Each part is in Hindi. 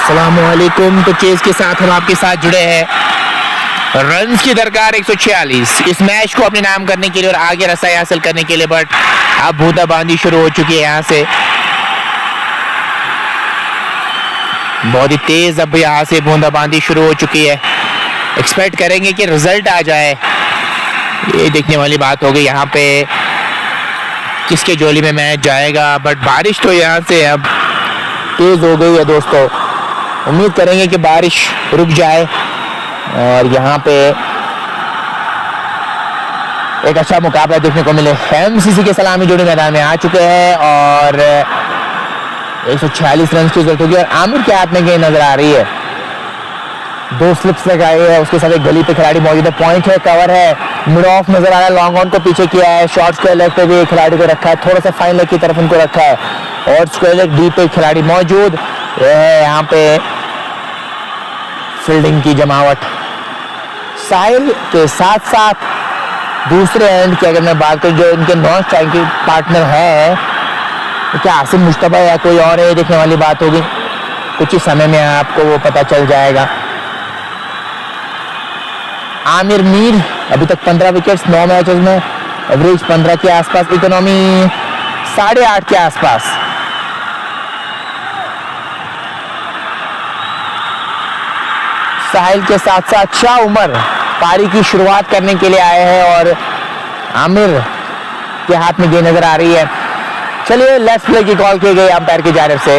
अस्सलामुअलैकुम। तो चेज के साथ हम आपके साथ जुड़े हैं। रन्स की दरकार 146 इस मैच को अपने नाम करने के लिए और आगे रसाई हासिल करने के लिए, बट अब बूंदाबांदी शुरू हो चुकी है। यहाँ से बहुत ही तेज अब यहाँ से बूंदाबांदी शुरू हो चुकी है। एक्सपेक्ट करेंगे कि रिजल्ट आ जाए, ये देखने वाली बात होगी यहाँ पे किसके जोली में मैच जाएगा। बट बारिश तो यहाँ से अब तेज हो गई है दोस्तों। उम्मीद करेंगे कि बारिश रुक जाए और यहाँ पे एक अच्छा मुकाबला देखने को मिले। एमसीसी के सलामी जोड़ी मैदान में आ चुके हैं और 146 रन की जरूरत होगी। और आमिर के हाथ में गेंद नजर आ रही है, 2 स्लिप्स लगाई है, उसके साथ एक गली पे खिलाड़ी मौजूद है। पॉइंट है, कवर है, मिड ऑफ नजर आ रहा है, लॉन्ग ऑन को पीछे किया है, शॉर्ट स्क्वायर लेग पे भी खिलाड़ी को रखा है, थोड़ा सा फाइन लेग की तरफ उनको रखा है और स्क्वायर लेग डी पे खिलाड़ी मौजूद है। यहाँ पे फील्डिंग की जमावट साहिल के साथ साथ दूसरे एंड की अगर मैं बात करूं जो इनके नॉन स्ट्राइकिंग पार्टनर है, तो क्या आसिम मुश्तबा या कोई और है, देखने वाली बात होगी। कुछ ही समय में आपको वो पता चल जाएगा। आमिर मीर अभी तक 15 विकेट्स 9 मैचेस में, एवरेज 15 के आसपास, इकोनॉमी 8.5 के आसपास। साहिल के साथ साथ शाह उमर पारी की शुरुआत करने के लिए आए हैं और आमिर के हाथ में गेंद नजर आ रही है। चलिए लेफ्ट प्ले की कॉल की गई अंपायर की जानिब से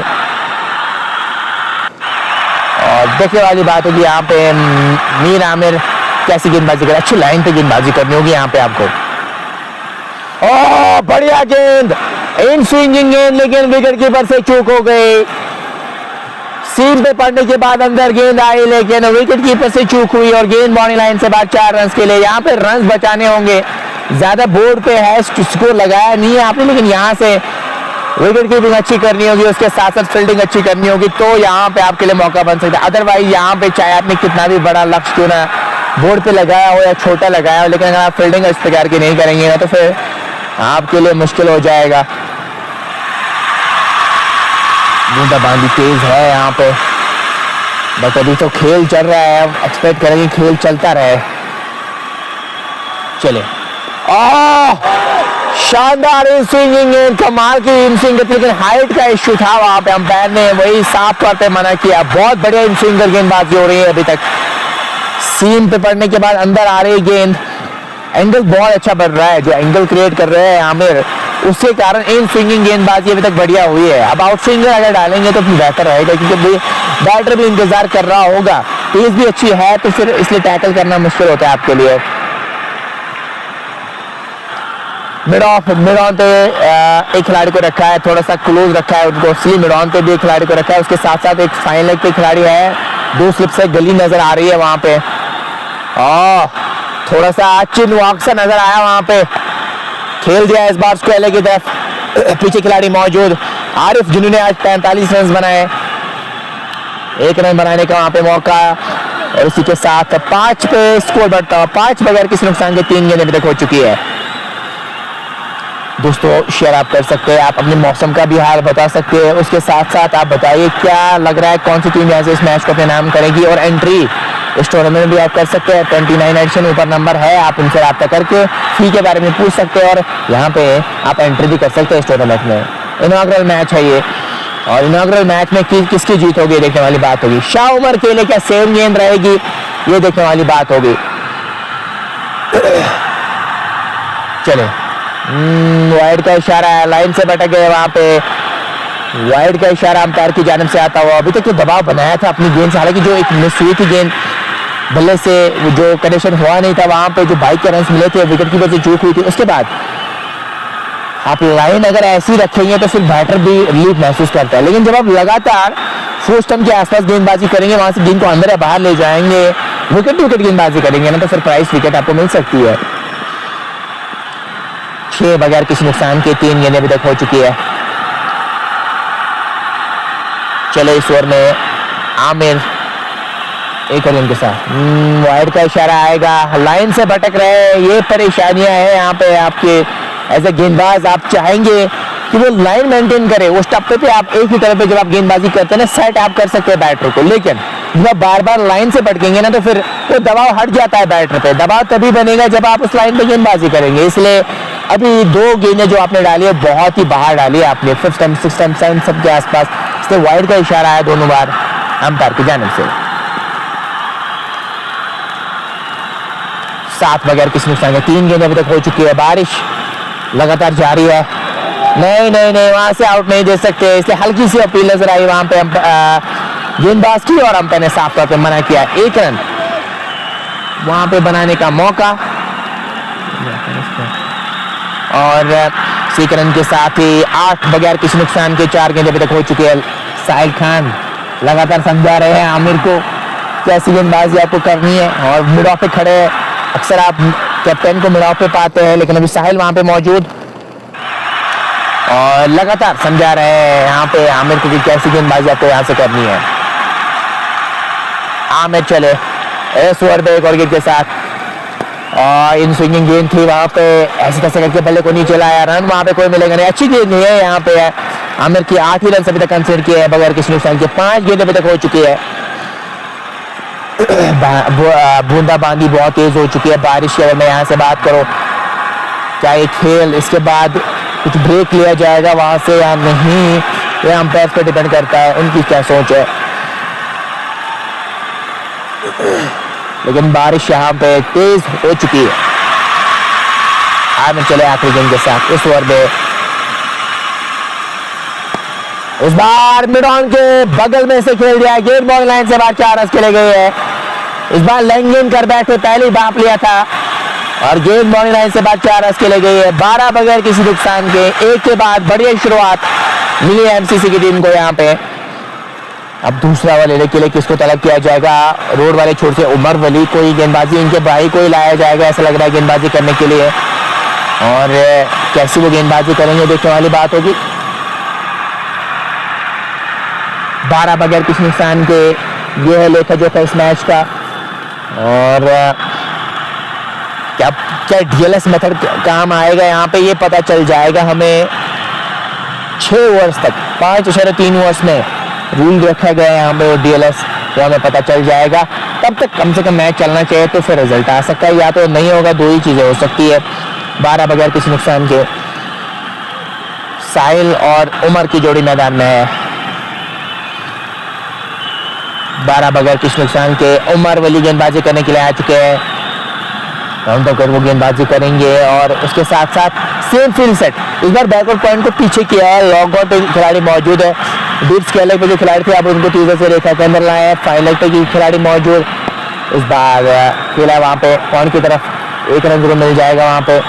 और देखने वाली बात होगी यहाँ पे मीर आमिर कैसी गेंदबाजी करे। अच्छी लाइन पे गेंदबाजी करनी होगी यहाँ पे आपको। ओह बढ़िया गेंद, इन स्विंगिंग गेंद, लेकिन विकेट कीपर से चूक हो गई। सीम पे पड़ने के बाद अंदर गेंद आई लेकिन विकेट कीपर से चूक हुई और गेंद बाउंड्री लाइन से बाहर 4 रन के लिए। यहाँ पे रन बचाने होंगे, ज्यादा बोर्ड पे है, स्कोर लगाया नहीं है आपने, लेकिन यहाँ से विकेट कीपिंग अच्छी करनी होगी, उसके साथ साथ फील्डिंग अच्छी करनी होगी, तो यहाँ पे आपके लिए मौका बन सकता है। अदरवाइज यहाँ पे चाहे आपने कितना भी बड़ा लक्ष्य क्यों ना बोर्ड पे लगाया हो या छोटा लगाया हो, लेकिन अगर आप फील्डिंग इस प्रकार की नहीं करेंगे ना तो फिर आपके लिए मुश्किल हो जाएगा। बूंदाबांदी तेज है यहाँ पे, बट अभी तो खेल चल रहा है, एक्सपेक्ट करेंगे खेल चलता रहे। चले शानदार इन स्विंगिंग गेंद, कमाल की इन स्विंग, लेकिन हाइट का इश्यू था वहां पे, अंपायर ने वही साफ तौर पे मना किया। बहुत बढ़िया इन स्विंगर गेंदबाजी हो रही है अभी तक। सीम पे पड़ने के बाद अंदर आ रही गेंद, एंगल बहुत अच्छा बढ़ रहा है, जो एंगल क्रिएट कर रहे हैं आमिर, उसके कारण इन स्विंगिंग गेंदबाजी अभी तक बढ़िया हुई है। अब आउट स्विंगर अगर डालेंगे तो बेहतर रहेगा, क्योंकि बैटर भी इंतजार कर रहा होगा, पेस भी अच्छी है, तो फिर इसलिए टैकल करना मुश्किल होता है आपके लिए। मिड ऑन पे एक खिलाड़ी को रखा है, थोड़ा सा क्लोज रखा है उनको, इसलिए मिड ऑन पे भी एक खिलाड़ी को रखा है, उसके साथ साथ एक फाइन लेग पे खिलाड़ी है, 2 स्लिप से गली नजर आ रही है वहां पे। थोड़ा सा चिन वॉक सा नजर आया वहां पे, खेल दिया इस बार स्क्वायर लेग की तरफ, पीछे खिलाड़ी मौजूद आरिफ जिन्होंने आज 45 रन बनाए, 1 रन बनाने का वहां पे मौका, और इसी के साथ 5 पे स्कोर बढ़ता है। 5 बगैर किसी नुकसान के 3 गेंदें अभी तक हो चुकी है। दोस्तों शेयर आप कर सकते हैं, आप अपने मौसम का भी हाल बता सकते हैं, उसके साथ साथ आप बताइए क्या लग रहा है कौन सी टीम ऐसे इस मैच को अपने नाम करेगी, और एंट्री इस टूर्नामेंट में भी आप कर सकते हैं। 29 एडिशन ऊपर नंबर है, आप उनसे रब्ता करके फी के बारे में पूछ सकते हैं और यहाँ पे आप एंट्री भी कर सकते हैं इस टूर्नामेंट में। इनॉग्रल मैच है ये, और इनॉग्रल मैच में किसकी जीत होगी देखने वाली बात होगी। शाह उमर के लिए क्या सेम गेंद रहेगी, ये देखने वाली बात होगी। चले वाइड का इशारा है, लाइन से भटक गए वहां पे, वाइड का इशारा अंपायर की जानिब से आता हुआ। अभी तक तो दबाव बनाया था अपनी गेंद से, हालांकि जो एक मिस हुई थी गेंद बल्ले से, जो कनेक्शन हुआ नहीं था वहां पे, जो बाइक के रन मिले थे, विकेट कीपर से चूक हुई थी। उसके बाद आप लाइन अगर ऐसी रखेंगे तो फिर बैटर भी रिलीफ महसूस करता है, लेकिन जब आप लगातार फुल स्टंप के आसपास गेंदबाजी करेंगे, वहां से गेंद को अंदर या बाहर ले जाएंगे, विकेट गेंदबाजी करेंगे ना, तो फिर प्राइस विकेट आपको मिल सकती है। 6 बगैर किसी नुकसान के 3 गेंदें अभी तक हो चुकी है। चले इस ओवर में आमिर एक और के साथ वाइड का इशारा आएगा, लाइन से भटक रहे, ये परेशानियां हैं यहाँ पे आपके एज ए गेंदबाज। आप चाहेंगे कि वो लाइन मेंटेन करे। उस टप्पे पे आप एक ही तरफ पे जब आप गेंदबाजी करते हैं ना, सेट आप कर सकते हैं बैटर को, लेकिन जब बार बार लाइन से भटकेंगे ना तो फिर वो दबाव हट जाता है बैटर पे। दबाव तभी बनेगा जब आप उस लाइन पे गेंदबाजी करेंगे। इसलिए अभी 2 गेंदें जो आपने डाली है बहुत ही बाहर डाली है आपने, 5th stump 6th stump 7th stump के आसपास। इसलिए वाइड का इशारा आया दोनों बार अंपायर की जानिब से। 7 बगैर किसी नुकसान के 3 गेंदें अभी तक हो चुकी है। बारिश लगातार जारी है। नहीं नहीं नहीं, वहां से आउट नहीं दे सकते, इसलिए हल्की सी अपील नजर आई वहां पे गेंदबाज की और अंपायर ने साफ तौर पे मना किया। 1 रन वहां पे बनाने का मौका और 1 रन के साथ ही 8 बगैर किसी नुकसान के 4 गेंदें अभी तक हो चुकी है। साहिल खान लगातार समझा रहे हैं आमिर को कैसी गेंदबाजी आपको करनी है और मिड ऑफ पे खड़े हैं। अक्सर आप कैप्टन को मिड ऑफ पे पाते हैं, लेकिन अभी साहिल वहां पे मौजूद और लगातार समझा रहे हैं यहाँ पे आमिर को कि कैसी गेंदबाजी आपको यहाँ से करनी है। आमिर चले इस ओवर पे एक और गेंद के साथ और इन स्विंगिंग गेंद थी वहां पे, ऐसे तैसे करके बल्ले को नीचे लाया। रन वहां पे कोई मिलेगा नहीं, अच्छी गेंद नहीं है। यहाँ पे आमिर की 8 ही रन अभी तक कंसीडर किए हैं बगैर किसी नुकसान के। 5 गेंद अभी तक हो चुकी है। बूंदाबांदी बहुत तेज हो चुकी है बारिश की। अगर मैं यहाँ से बात करूँ, क्या ये खेल इसके बाद कुछ ब्रेक लिया जाएगा वहां से या नहीं, ये अंपायर पे डिपेंड करता है, उनकी क्या सोच है। लेकिन बारिश यहाँ पे तेज हो चुकी है। आमिर चले आखिरी गेंद के साथ इस ओवर में। इस बार मिड ऑन के बगल में से खेल दिया, गेंद बॉल लाइन से बाहर 4 रन खेले गए हैं। इस बार लेग गेंद कर बैठे, पहले बाप लिया था और गेंद बॉल लाइन से बाहर 4 रन खेले गए हैं। 12 बगैर किसी नुकसान के। एक के बाद बढ़िया शुरुआत मिली एमसीसी की टीम को यहाँ पे। अब दूसरा ओवर लेने के लिए किसको तलब किया जाएगा? रोड वाले छोर से उमर वली, कोई गेंदबाजी इनके भाई को ही लाया जाएगा ऐसा लग रहा है गेंदबाजी करने के लिए। और कैसी वो गेंदबाजी करेंगे देखने वाली बात होगी। 12 बगैर किसी नुकसान के ये है लेखा जोखा इस मैच का। और क्या क्या डीएलएस मेथड काम आएगा यहाँ पे, ये पता चल जाएगा हमें 6 ओवर्स तक। 5.3 ओवर्स में रूल रखा गया है यहाँ पे डीएलएस, तो हमें पता चल जाएगा। तब तक कम से कम मैच चलना चाहिए, तो फिर रिजल्ट आ सकता है या तो नहीं होगा। 2 ही चीजें हो सकती है। 12 बगैर किसी नुकसान के साहिल और उमर की जोड़ी मैदान में है। 12 बगैर किसी नुकसान के उमर वली गेंदबाजी करने के लिए आ चुके हैं। हम तो कर वो गेंदबाजी करेंगे और उसके साथ साथ सेम फील्ड सेट। इस बार बैकवर्ड पॉइंट को पीछे किया है, लॉन्ग आउट पे खिलाड़ी मौजूद है। डीप स्केल पे जो खिलाड़ी थे अब उनको तीसरे से रेखा के अंदर लाए हैं। फाइनल पे की खिलाड़ी मौजूद। इस बार खेला वहां पे पॉइंट की तरफ 1 रन जरूर मिल जाएगा वहां पे।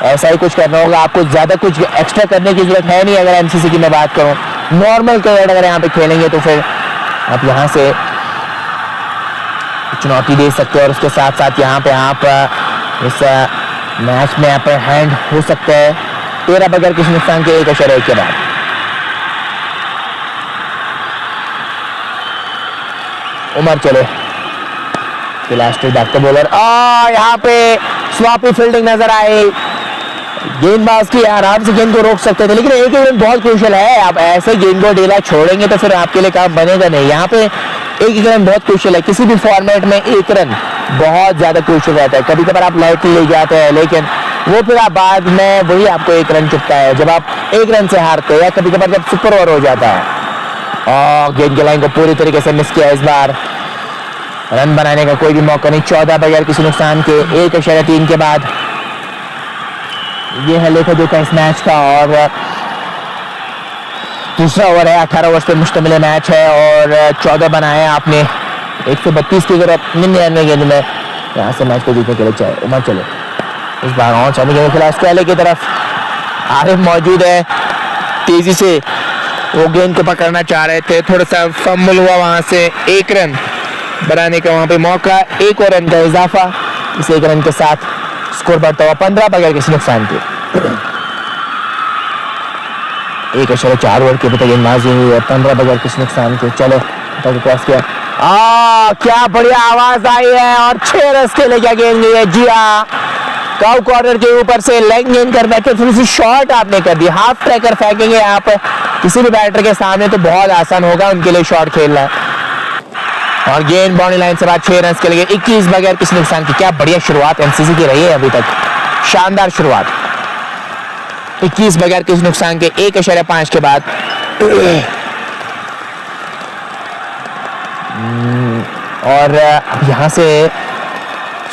ऐसा ही कुछ करना होगा आपको, ज्यादा कुछ एक्स्ट्रा करने की जरूरत है नहीं। अगर एमसीसी की मैं बात करूं, नॉर्मल क्रिकेट अगर यहाँ पे खेलेंगे तो फिर आप यहाँ से चुनौती दे सकते हो और उसके साथ साथ यहाँ पे आप इस मैच में अपर हैंड हो सकते हैं। 13 बगैर किसी नुकसान के 1.1 के बाद। उमर चले बैक बॉलर। यहाँ पे स्वापी फील्डिंग नजर आई। गेंदबाज की आराम से गेंद को रोक सकते थे, लेकिन एक गेंद बहुत क्रूशियल है। आप ऐसे गेंद को ढीला छोड़ेंगे तो फिर आपके लिए काम बनेगा नहीं। यहाँ पे एक रन बहुत क्रूशियल है। किसी भी फॉर्मेट में 1 रन बहुत ज्यादा क्रूशियल रहता है। कभी कभार आप लाइटली ले जाते हैं, लेकिन वो फिर आप बाद में वही आपको 1 रन चुकता है जब आप 1 रन से हारते हैं, या कभी कभार जब सुपर ओवर हो जाता है। और गेंद की लाइन को पूरी तरीके से मिस किया। इस बार रन बनाने का कोई भी मौका नहीं। 14 बगैर किसी नुकसान के 1.3 के बाद। ये है लेखा जोखा इस मैच का। और दूसरा ओवर है, 18 ओवर्स पे मुश्तमिल मैच है और 14 बनाए आपने 132 की जरूरत 99 गेंद में। यहाँ से मैच को जीतने के लिए चाहे उमर चले। इस बार और चांदी गेंद खिला स्क्वाले की तरफ आरिफ मौजूद है। तेजी से वो गेंद को पकड़ना चाह रहे थे, थोड़ा सा फंबल हुआ वहां से। 1 रन बनाने का वहां पे मौका, 1 और रन का इजाफा। इस 1 रन के साथ स्कोर बढ़ता हुआ 15 बगैर किसी नुकसान के। 1.4 ओवर की गेंदबाजी हुई है। 15 बगैर किसी नुकसान के। चलो क्रॉस किया। क्या बढ़िया आवाज आई है और 6 रन के लिए क्या गेंद गई है। जी हाँ, काउ कॉर्नर के ऊपर से लेग गेन कर बैठे, थोड़ी सी शॉर्ट आपने कर दी। हाफ ट्रैकर फेंकेंगे आप किसी भी बैटर के सामने तो बहुत आसान होगा उनके लिए शॉट खेलना। और गेंद बाउंड्री लाइन से बाद 6 रन के लिए 21 बगैर किसी नुकसान की। क्या बढ़िया शुरुआत एमसीसी की रही है अभी तक, शानदार शुरुआत। 21 बगैर किसी नुकसान के 1.5 के बाद। और यहां से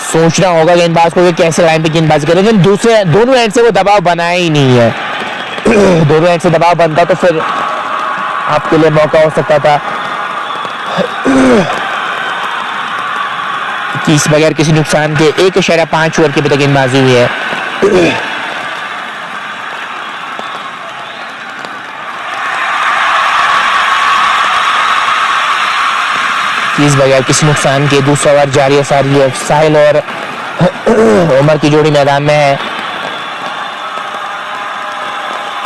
सोचना होगा गेंदबाज को कि कैसे लाइन पे गेंदबाजी करें, लेकिन दूसरे दोनों एंड से वो दबाव बनाया ही नहीं है। दोनों एंड से दबाव बनता तो फिर आपके लिए मौका हो सकता था। 21 बगैर किसी नुकसान के 1.5 ओवर की गेंदबाजी हुई है। 21 बगैर किसी नुकसान के दूसरा ओवर जारी है। साहिल और उमर की जोड़ी मैदान में है।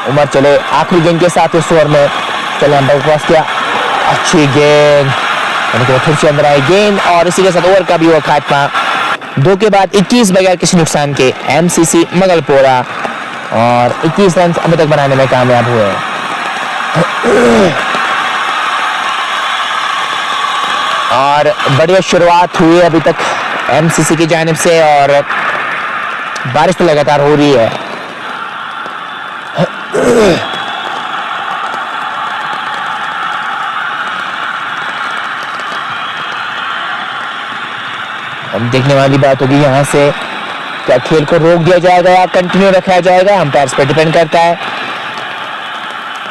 उमर चले आखिरी गेंद के साथ इस ओवर में, चले अंदर पास किया, अच्छी गेंद, फिर से अंदर आई गेंद और इसी के साथ ओवर का भी हुआ खात्मा। 2 के बाद 21 बगैर किसी नुकसान के एमसीसी मगलपोरा और 21 रन अभी तक बनाने में कामयाब हुए। और बढ़िया शुरुआत हुई है अभी तक एमसीसी की जानिब से और बारिश तो लगातार हो रही है। हम देखने वाली बात होगी यहाँ से, क्या खेल को रोक दिया जाएगा या कंटिन्यू रखा जाएगा, अंपायर्स पर डिपेंड करता है।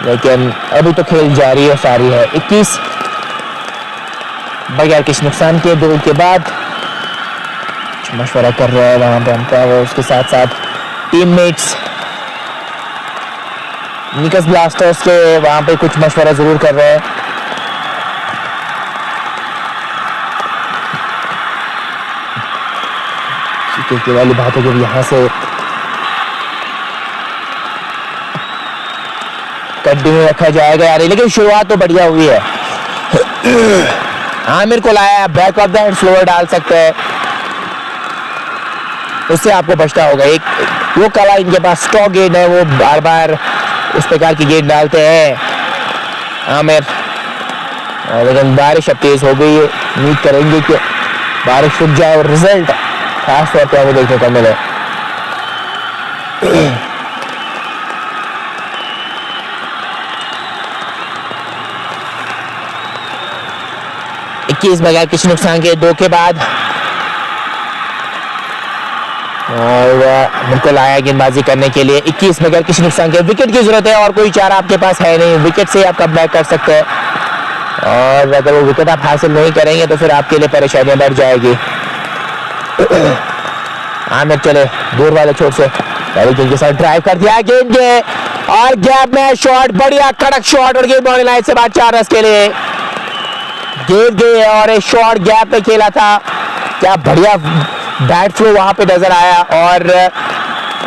लेकिन अभी तो खेल जारी है, सारी है। 21 बगैर किसी नुकसान के 2 के बाद मशवरा कर रहा है वहां पे अंपायर, उसके साथ साथ टीममेट्स निकस ब्लास्टर्स के वहां पे कुछ मशवरा जरूर कर रहे हैं। की वाली बात है कि यहाँ से कंटिन्यू रखा जाएगा यार, लेकिन शुरुआत तो बढ़िया हुई है। आमिर को लाया, back of the hand slower डाल सकते हैं, उससे आपको बचना होगा। एक वो कला इनके पास स्टॉक गेंद है, वो बार बार उस प्रकार की गेंद डालते हैं आमिर। लेकिन बारिश अब तेज हो गई है, उम्मीद करेंगे कि बारिश रुक जाए और रिजल्ट खास तौर पर हमें देखने को मिले। इक्कीस बगैर किसी नुकसान के 2 के बाद और बिल्कुल आया गेंदबाजी करने के लिए। 21 बगैर किसी नुकसान के, विकेट की जरूरत है और कोई चारा आपके पास है नहीं, विकेट से आप कम बैक कर सकते हैं और अगर वो विकेट आप हासिल नहीं करेंगे तो फिर आपके लिए परेशानियां बढ़ जाएगी। आमिर चले दूर वाले छोर से पहले गेंद के साथ ड्राइव कर दिया, गेंद के और गैप में शॉट, बढ़िया कड़क शॉट और गेंद बाउंड्री लाइन से बाद 4 रन के लिए। गेंद गए और एक शॉट गैप में खेला था, क्या बढ़िया बैट फ्लो वहां पे नजर आया और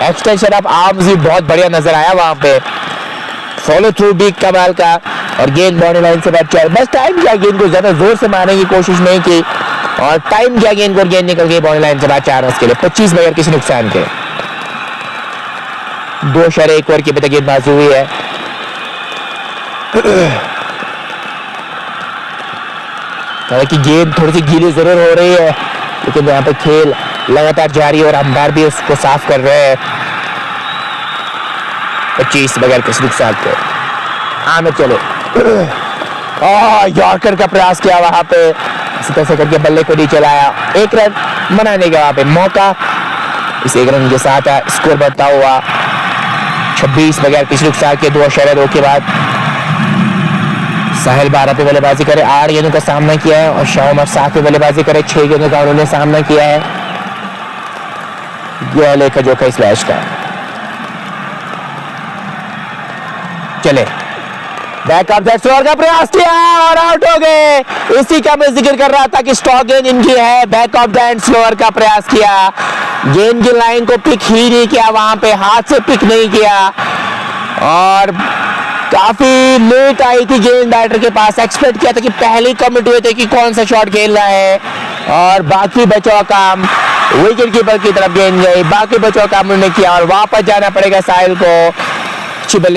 एक्सटेंशन ऑफ आर्म्स भी बहुत बढ़िया नजर आया वहां पे, फॉलो थ्रू भी कमाल का और गेंद बाउंड्री लाइन से बाद 4। बस टाइम किया, गेंद को ज्यादा जोर से मारने की कोशिश नहीं की और टाइम किया गेंद को, गेंद निकल गई बाउंड्री लाइन से बाद 4 रन के लिए। 25 बगैर किसी नुकसान के 2.1 ओवर की गेंदबाजी हुई है। हालांकि गेंद थोड़ी सी गीली जरूर हो रही है लेकिन यहाँ पे खेल लगातार जारी और अंपायर भी उसको साफ कर रहे हैं। 25 बगैर किसी नुकसान के आमिर चले यॉर्कर का प्रयास किया वहां पे, इसी तरह से करके बल्ले को नीचे लाया, 1 रन बनाने का वहां पे मौका। इस 1 रन के साथ स्कोर बढ़ता हुआ 26 बगैर किसी नुकसान के 2.2 के बाद साहिल 12 पे बल्लेबाजी करे, 8 गेंदों का सामना किया है और शाह उमर 7 पे बल्लेबाजी करे, 6 गेंदों का उन्होंने सामना किया है। यह लेखा जोखा इस मैच का। चले बैक ऑफ दैट स्लोअर का प्रयास किया और आउट हो गए। इसी का मैं जिक्र कर रहा था कि स्टॉक गेंद इनकी है, back of the hand slower का प्रयास किया, गेंद की लाइन को पिक ही नहीं किया, वहां पे हाथ से पिक नहीं किया और काफी लेट आई थी गेंद बैटर के पास। एक्सपेक्ट किया था कि पहले कमिट हुए थे कि कौन सा शॉट खेलना है और बाकी बचा काम विकेट कीपर की तरफ गेंद गई, बाकी बच्चों का उन्होंने किया और वापस जाना पड़ेगा साहिल को।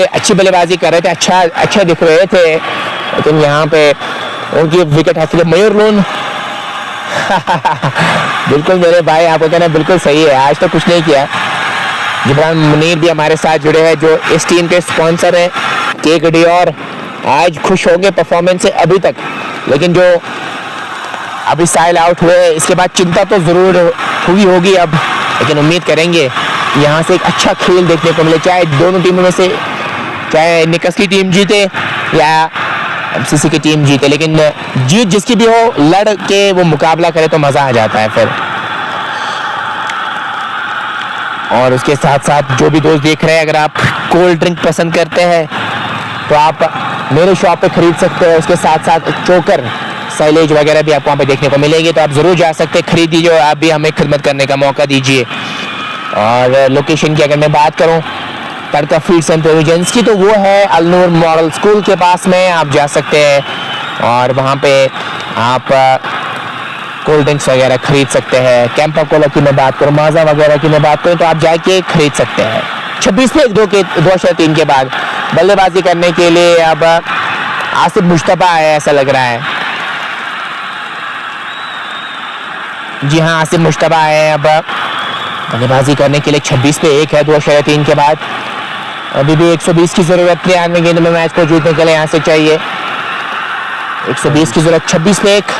अच्छी बल्लेबाजी कर रहे थे, अच्छा दिख रहे थे, लेकिन यहाँ पे उनकी विकेट हासिल। मयूर लून बिल्कुल मेरे भाई, आपको कहना बिल्कुल सही है, आज तो कुछ नहीं किया। जिब्रान मुनीर भी हमारे साथ जुड़े हैं जो इस टीम के स्पॉन्सर हैं केक डियोर। आज खुश होंगे परफॉर्मेंस से अभी तक, लेकिन जो अभी साहिल आउट हुए इसके बाद चिंता तो जरूर हुई होगी अब, लेकिन उम्मीद करेंगे यहाँ से एक अच्छा खेल देखने को मिले, चाहे दोनों टीमों में से चाहे निकस की टीम जीते या एमसीसी की टीम जीते, लेकिन जीत जिसकी भी हो लड़ के वो मुकाबला करे तो मज़ा आ जाता है फिर। और उसके साथ साथ जो भी दोस्त देख रहे हैं, अगर आप कोल्ड ड्रिंक पसंद करते हैं तो आप मेरे शॉप पे खरीद सकते हैं। उसके साथ साथ चोकर साइलेज वगैरह भी आपको वहाँ पे देखने को मिलेगी, तो आप ज़रूर जा सकते हैं, खरीद दीजिए, आप भी हमें खिदमत करने का मौका दीजिए। और लोकेशन की अगर मैं बात करूँ तड़का फीड्स एंड प्रोविजंस की, तो वो है अलनूर मॉडल स्कूल के पास में, आप जा सकते हैं और वहाँ पे आप कोल्ड ड्रिंक्स वगैरह खरीद सकते हैं। कैंपा कोला की मैं बात करूँ, माजा वगैरह की मैं बात करूँ तो आप जाके खरीद सकते हैं। 26 पे 2-3 के बाद बल्लेबाजी करने के लिए अब आसिफ मुश्तबा है, ऐसा लग रहा है। जी हाँ, आसिफ मुश्तबा है अब बल्लेबाजी करने के लिए। 26 पे 1 है 2-3 के बाद। अभी भी 120 की जरूरत है आने गेंद में मैच को जीतने के लिए, यहाँ से चाहिए 120 की जरूरत। 26 पे 1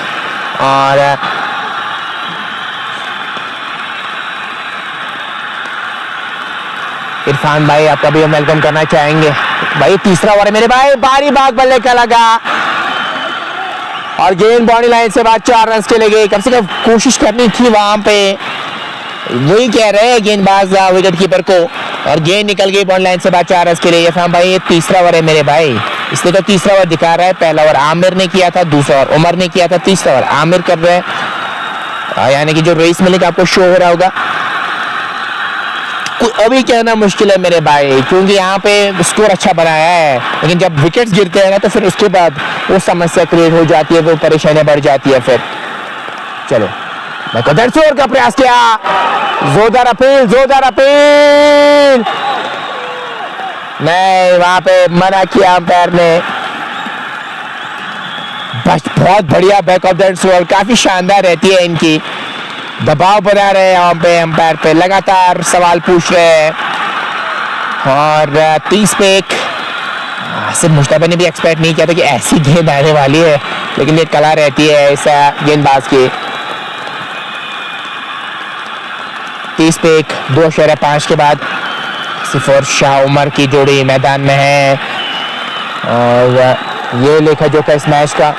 और इरफान भाई आपका भी हम वेलकम करना चाहेंगे। भाई तीसरा ओवर है मेरे भाई, बारी बाग बल्ले का लगा और गेंद बाउंड्री लाइन से बाद 4 रन के लिए। कम से कम कोशिश करनी थी वहां पे, वही कह रहे हैं गेंदबाज विकेट कीपर को, और गेंद निकल गई बाउंड्री लाइन से बाद 4 रन के लिए। इरफान भाई ये तीसरा ओवर है मेरे भाई, इसलिए तो तीसरा ओवर दिखा रहा है। पहला ओवर आमिर ने किया था, दूसरा ओवर उमर ने किया था, तीसरा ओवर आमिर कर रहे हैं, यानी कि जो रईस मलिक आपको शो हो रहा होगा। अभी कहना मुश्किल है मेरे भाई, क्योंकि यहाँ पे स्कोर अच्छा बनाया है, लेकिन जब विकेट्स गिरते हैं ना तो फिर उसके बाद वो समस्या क्रिएट हो जाती है, वो परेशानियां बढ़ जाती है फिर। चलो ओवर का प्रयास किया, जोरदार अपील नहीं, वहां पे मना किया अंपायर ने। बस बहुत बढ़िया बैक ऑफ दैट ओवर, काफी शानदार रहती है इनकी, दबाव बना रहे हैं वहां पे अंपायर पे, लगातार सवाल पूछ रहे हैं। और 30 पे 1 सिर्फ मुश्ताबा ने भी एक्सपेक्ट नहीं किया था कि ऐसी गेंद आने वाली है, लेकिन ये कला रहती है ऐसा गेंदबाज की। 30 पे 1 2.5 के बाद सिर्फ और शाह उमर की जोड़ी मैदान में है, और ये लेखा जोखा इस मैच का।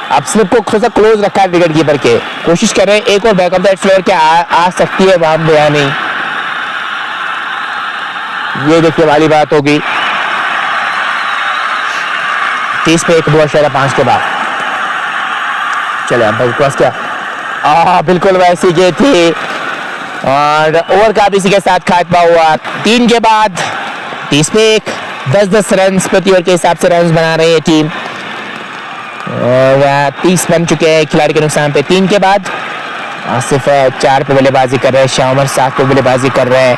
अब स्लिप को थोड़ा सा क्लोज रखा है विकेट कीपर के, कोशिश कर रहे हैं एक और बैक ऑफ दैट फ्लोर क्या आ सकती है वहां पे या नहीं, ये देखने वाली बात होगी। 30 पे 1 2.5 के बाद चले अब क्रॉस क्या, बिल्कुल वैसी गेंद थी, और ओवर का भी इसी के साथ खात्मा हुआ। 3 के बाद 30 पे 1 10-10 रन प्रति ओवर के हिसाब से रन बना रही है टीम, और 30 बन चुके हैं खिलाड़ी के नुकसान पे। 3 के बाद सिर्फ 4 पे बल्लेबाजी कर रहे हैं, शाह उमर 7 पे बल्लेबाजी कर रहे हैं,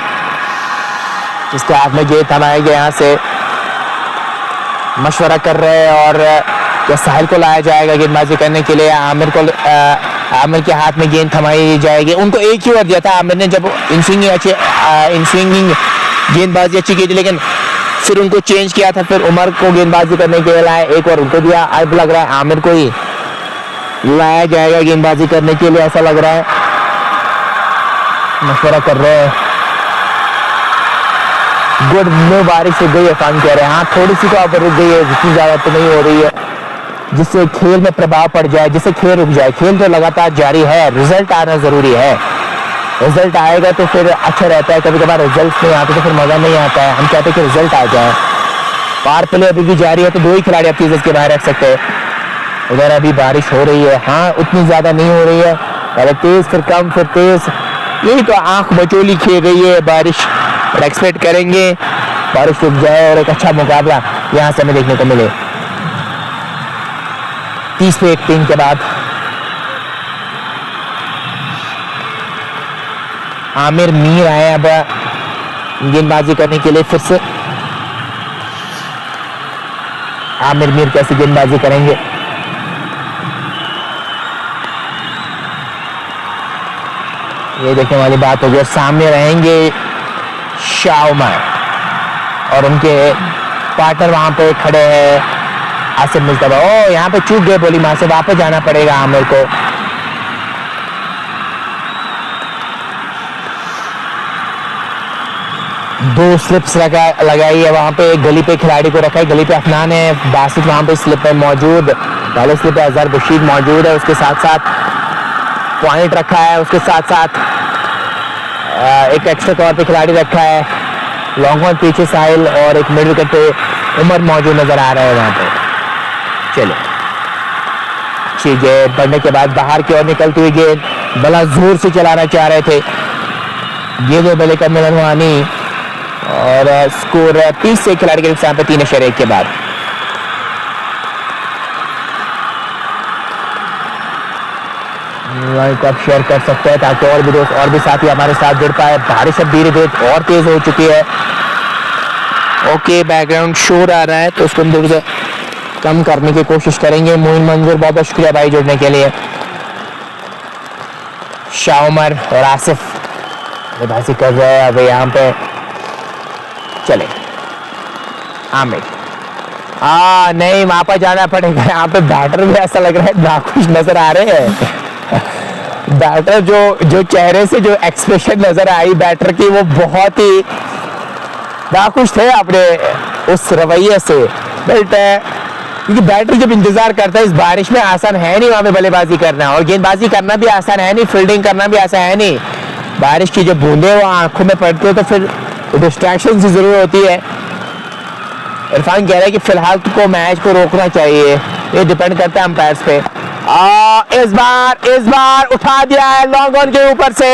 जिसके हाथ में गेंद थमाए गए, यहाँ से मशवरा कर रहे हैं और क्या साहिल को लाया जाएगा गेंदबाजी करने के लिए, आमिर के हाथ में गेंद थमाई जाएगी। उनको एक ही ओवर दिया था आमिर ने, जब इनस्विंगिंग गेंदबाजी अच्छी की थी, लेकिन फिर उनको चेंज किया था, फिर उमर को गेंदबाजी करने के लिए लाया, एक और उनको दिया। अब लग रहा है आमिर को ही लाया जाएगा गेंदबाजी करने के लिए, ऐसा लग रहा है, मशवरा कर रहे हैं। गुड में बारिश रुक गई है, फन कह रहे हैं, हाँ थोड़ी सी तो रुक गई है, जितनी ज्यादा तो नहीं हो रही है जिससे खेल में प्रभाव पड़ जाए, जिससे खेल रुक जाए। खेल तो लगातार जारी है, रिजल्ट आना जरूरी है, रिजल्ट आएगा तो फिर अच्छा रहता है। कभी कभार रिजल्ट नहीं आते तो फिर मजा नहीं आता है, हम चाहते हैं कि रिजल्ट आ जाए। पार प्ले अभी भी जारी है, तो 2 ही खिलाड़ी अपनी के बाहर रख सकते हैं। उधर अभी बारिश हो रही है, हाँ उतनी ज्यादा नहीं हो रही है, पहले तेज फिर कम फिर तेज, यही तो आंख बचोली खेल रही है बारिश। और एक्सपेक्ट करेंगे बारिश रुक जाए और एक अच्छा मुकाबला यहाँ से हमें देखने को मिले। 36 पे 1 के बाद आमिर मीर आए अब गेंदबाजी करने के लिए फिर से। आमिर मीर कैसे गेंदबाजी करेंगे? ये देखने वाली बात होगी। सामने रहेंगे शाउमर और उनके पार्टनर वहां पे खड़े हैं आसिफ मुस्तफा। ओ यहाँ पे चूक गए बोली, वहां से वापस जाना पड़ेगा आमिर को। दो स्लिप्स लगाई है वहां पे, गली पे खिलाड़ी को रखा है, गली पे अफनान है, बासित वहां पे स्लिप है मौजूद, पहले स्लिप पे अजहर बशीर मौजूद है, उसके साथ साथ पॉइंट रखा है, उसके साथ साथ एक एक्स्ट्रा कवर पे खिलाड़ी रखा है, लॉन्ग ऑन पीछे साहिल और एक मिड विकेट पे उमर मौजूद नजर आ रहा है वहां पे। चलो गेंद पड़ने के बाद बाहर की ओर निकलती हुई गेंद, बड़ा जोर से चलाना चाह रहे थे, गेंद बल्ले का मिलन हुआ नहीं और स्कोर 30 से खिलाड़ी के नुकसान पे 3 के बाद। लाइक आप शेयर कर सकते हैं ताकि और भी दोस्त और भी साथी हमारे साथ जुड़ पाए। बारिश अब धीरे धीरे और तेज हो चुकी है। ओके, बैकग्राउंड शोर आ रहा है तो उसको हम थोड़ा सा कम करने की कोशिश करेंगे। मोइन मंजूर, बहुत बहुत शुक्रिया भाई जुड़ने के लिए। शाउमर और आसिफ बल्लेबाजी कर रहे हैं अब यहाँ पे। चले आमिर, नहीं वापस जाना पड़ेगा। यहाँ पे बैटर भी ऐसा लग रहा है नाखुश नजर आ रहे हैं। बैटर जो चेहरे से जो एक्सप्रेशन नजर आई बैटर की, वो बहुत ही नाखुश थे अपने उस रवैये से। बट क्योंकि बैटर जब इंतजार करता है, इस बारिश में आसान है नहीं वहां पे बल्लेबाजी करना, और गेंदबाजी करना भी आसान है नहीं, फील्डिंग करना भी आसान है नहीं। बारिश की जो बूंदे वो आंखों में पड़ती है तो फिर डिस्ट्रैक्शन की जरूरत होती है। इरफान कह रहा है कि फिलहाल को मैच को रोकना चाहिए, ये डिपेंड करता है अंपायर्स पे। इस बार उठा दिया है लॉन्ग ऑन के ऊपर से,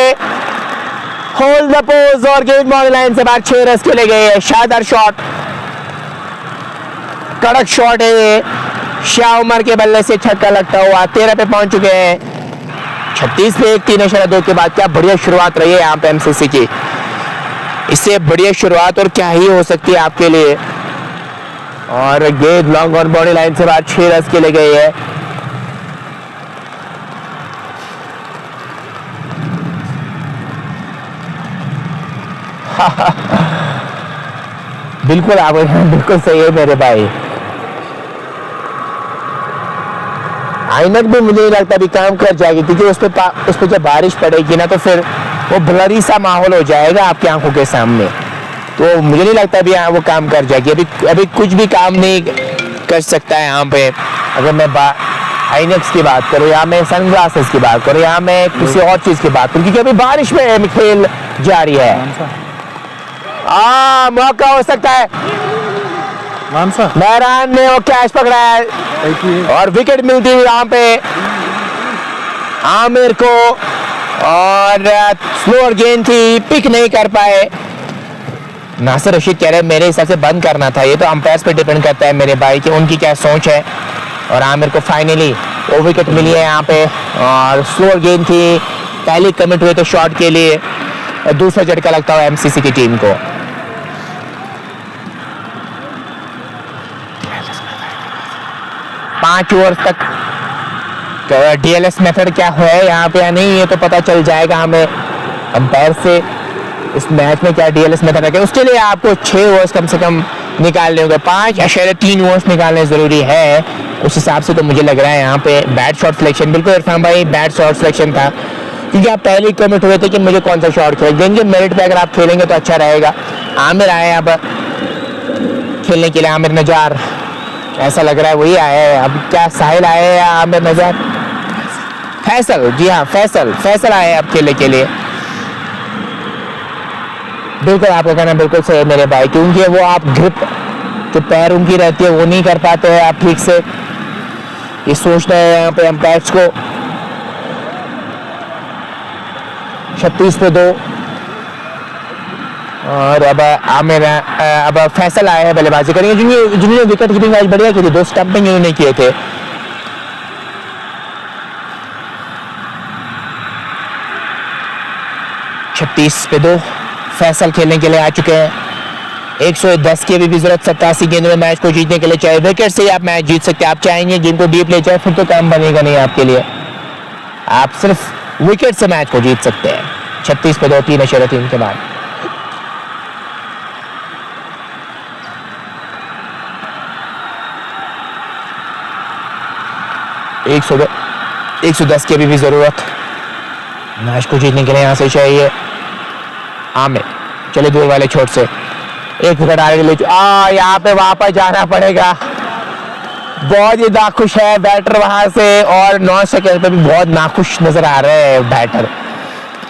होल्ड द पोज और गेंद बाउंड्री लाइन से बाहर 6 रन खेले गए हैं। शानदार शॉट, कड़क शॉट है ये, शाह उमर के बल्ले से छक्का लगता हुआ 13 पे पहुंच चुके हैं। 36 पे 1 3 के बाद क्या बढ़िया शुरुआत रही है यहाँ पे एमसीसी की। इससे बढ़िया शुरुआत और क्या ही हो सकती है आपके लिए। और गेंद लॉन्ग ऑन बाउंड्री लाइन से बाहर 6 रन खेले गए हैं। बिल्कुल आप बिल्कुल सही है मेरे भाई। ऐनक भी मुझे नहीं लगता अभी काम कर जाएगी, क्योंकि उस पे जब बारिश पड़ेगी ना तो फिर वो ब्लरी सा माहौल हो जाएगा आपकी आंखों के सामने, तो मुझे नहीं लगता अभी वो काम कर जाएगी। अभी कुछ भी काम नहीं कर सकता है यहाँ पे। अगर मैं आइनक्स की बात करूँ या मैं सनग्लासेस की बात करूँ या मैं किसी और चीज की बात करूँ, क्योंकि अभी बारिश में खेल जारी है। मौका हो सकता है, महरान ने वो कैच पकड़ा है और विकेट मिलती हुई यहाँ पे आमिर को, और स्लोअर गेंद थी, पिक नहीं कर पाए। नासिर रशीद कह रहे हैं मेरे हिसाब से बंद करना था। ये तो अंपायर्स पे डिपेंड करता है मेरे भाई कि उनकी क्या सोच है। और आमिर को फाइनली वो विकेट मिली है यहाँ पे, और स्लोअर गेंद थी, पहले कमिट हुए थे शॉट के लिए, और दूसरा झटका लगता हुआ एमसीसी की टीम को। पांच ओवर तक तो डीएलएस मेथड क्या है यहाँ पे या नहीं, ये तो पता चल जाएगा हमें अंपायर से। इस मैच में क्या डीएलएस मेथड है, उसके लिए आपको 6 ओवर्स कम से कम निकालने होंगे। 5.3 ओवर्स निकालने जरूरी है। उस हिसाब से तो मुझे लग रहा है यहाँ पे बैट शॉट सिलेक्शन, बिल्कुल इरफान भाई बैट शॉट सिलेक्शन था, क्योंकि आप पहले ही कमिट हुए थे कि मुझे कौन सा शॉट खेलेंगे। मेरिट पे अगर आप खेलेंगे तो अच्छा रहेगा। आमिर आए अब खेलने के लिए, आमिर नजार ऐसा लग रहा है वही आया है। अब क्या साहिल आए या आमिर नजार? फैसल, जी हाँ फैसल आए अब खेलने के लिए। बिल्कुल आपका कहना बिल्कुल सही है मेरे भाई, क्योंकि वो आप ग्रिप जो पैर उनकी रहती है वो नहीं कर पाते हैं आप ठीक से। ये सोचना है यहाँ पे एम्पायर्स को। 36 पे 2 और अब आमिर अब फैसल आए हैं बल्लेबाजी करेंगे, जिन्होंने विकेट कीपिंग आज बढ़िया की थी, 2 स्टंपिंग इन्होंने किए थे। 36 पे 2 फैसल खेलने के लिए आ चुके हैं। 110 की भी जरूरत 87 गेंद में मैच को जीतने के लिए। चाहे विकेट से ही आप मैच जीत सकते हैं। आप चाहेंगे गेम को डीप ले जाए फिर तो काम बनेगा नहीं आपके लिए। आप सिर्फ विकेट से मैच को जीत सकते हैं। 36 पे 2 3 के बाद 110 की भी जरूरत मैच को जीतने के लिए यहाँ से चाहिए। आमिर चले दूर वाले छोट से एक विकेट आगे ले यहाँ पे वापस जाना पड़ेगा। बहुत ही नाखुश है बैटर वहां से और 9 सेकंड पे भी बहुत नाखुश नजर आ रहे हैं बैटर,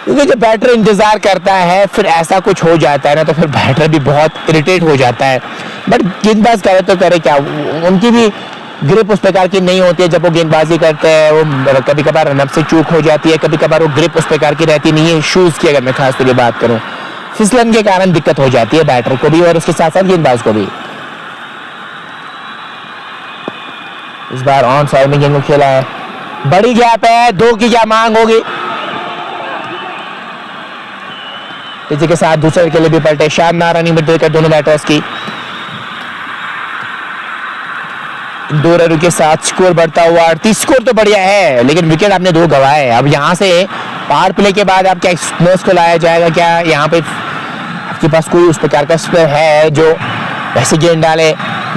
क्योंकि जब बैटर इंतजार करता है फिर ऐसा कुछ हो जाता है ना तो फिर बैटर भी बहुत इरिटेट हो जाता है। बट गेंदबाज करे तो करे क्या, उनकी भी ग्रिप उस प्रकार की नहीं होती है। जब वो गेंदबाजी करते हैं वो कभी कभार रनअप से चूक हो जाती है, कभी कभार वो ग्रिप उस प्रकार की रहती नहीं है। शूज की अगर मैं खास तौर पर बात करूं फिसलन के कारण दिक्कत हो जाती है बैटर को भी और उसके साथ साथ गेंदबाज को भी। इस बार ऑन साइड में गेंद को खेला है, बड़ी गैप है, 2 की क्या मांग होगी। इसी के साथ दूसरे के लिए भी पलटे। शानदार रनिंग मिड विकेट दोनों बैटर्स की। 2 रनों के साथ स्कोर बढ़ता हुआ 38। स्कोर तो बढ़िया है लेकिन विकेट आपने 2 गंवाए। अब यहाँ से पावर प्ले के बाद आप क्या स्पिनर्स को लाया जाएगा, क्या यहाँ पे आपके पास कोई उस प्रकार का स्पिनर है जो वैसे गेंद डाले,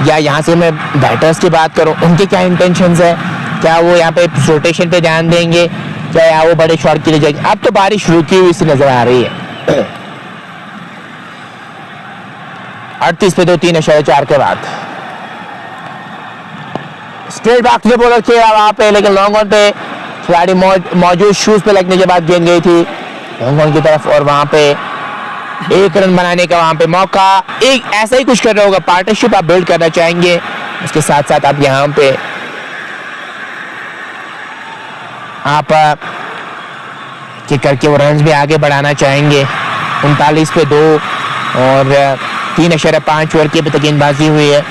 या यहाँ से मैं बैटर्स की बात करूँ उनके क्या इंटेंशंस है, क्या वो यहाँ पे रोटेशन पे ध्यान देंगे, क्या यहाँ वो बड़े शॉट के लिए जाएंगे। अब तो बारिश रुकी हुई सी नजर आ रही है। 38 पे 2 3.4 के बाद स्ट्रेट बैक से बॉलर खेला वहां पे, लेकिन लॉन्ग ऑन पे खिलाड़ी मौजूद शूज पे लगने के बाद गेंद गई थी लॉन्ग ऑन की तरफ और वहां पे 1 रन बनाने का वहां पे मौका। एक ऐसा ही कुछ कर रहा होगा, पार्टनरशिप आप बिल्ड करना चाहेंगे, उसके साथ साथ आप यहाँ पे आप किक करके वो रन भी आगे बढ़ाना चाहेंगे। 39 पे 2 और 3.5 ओवर की अभी तक गेंदबाजी हुई है।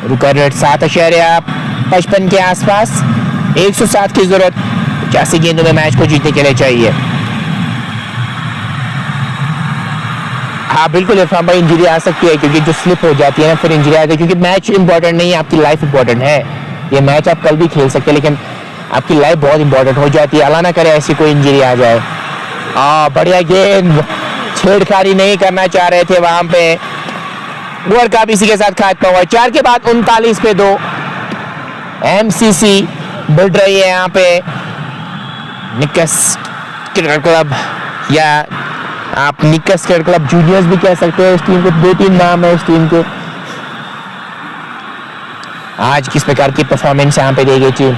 रुका रेट 7.55 के आसपास। 107 की जरूरत 85 गेंदों में मैच को जीतने के लिए चाहिए। हाँ बिल्कुल इरफान भाई, इंजरी आ सकती है क्योंकि जो स्लिप हो जाती है ना फिर इंजरी आती है, क्योंकि मैच इंपॉर्टेंट नहीं है, आपकी लाइफ इंपॉर्टेंट है। ये मैच आप कल भी खेल सकते हैं लेकिन आपकी लाइफ बहुत इंपॉर्टेंट हो जाती है। अल्लाह ना करे ऐसी कोई इंजरी आ जाए। बढ़िया गेंद, छेड़खानी नहीं करना चाह रहे थे वहां पे। ओवर का भी इसी के साथ खात्मा हुआ। 4 के बाद 39 पे 2 एमसीसी बढ़ रही है यहाँ पे। निकस क्रिकेट क्लब या आप निकस क्रिकेट क्लब जूनियर्स भी कह सकते हैं इस टीम को। 2-3 नाम है इस टीम के। आज किस प्रकार की परफॉर्मेंस यहाँ पे दी गई थी।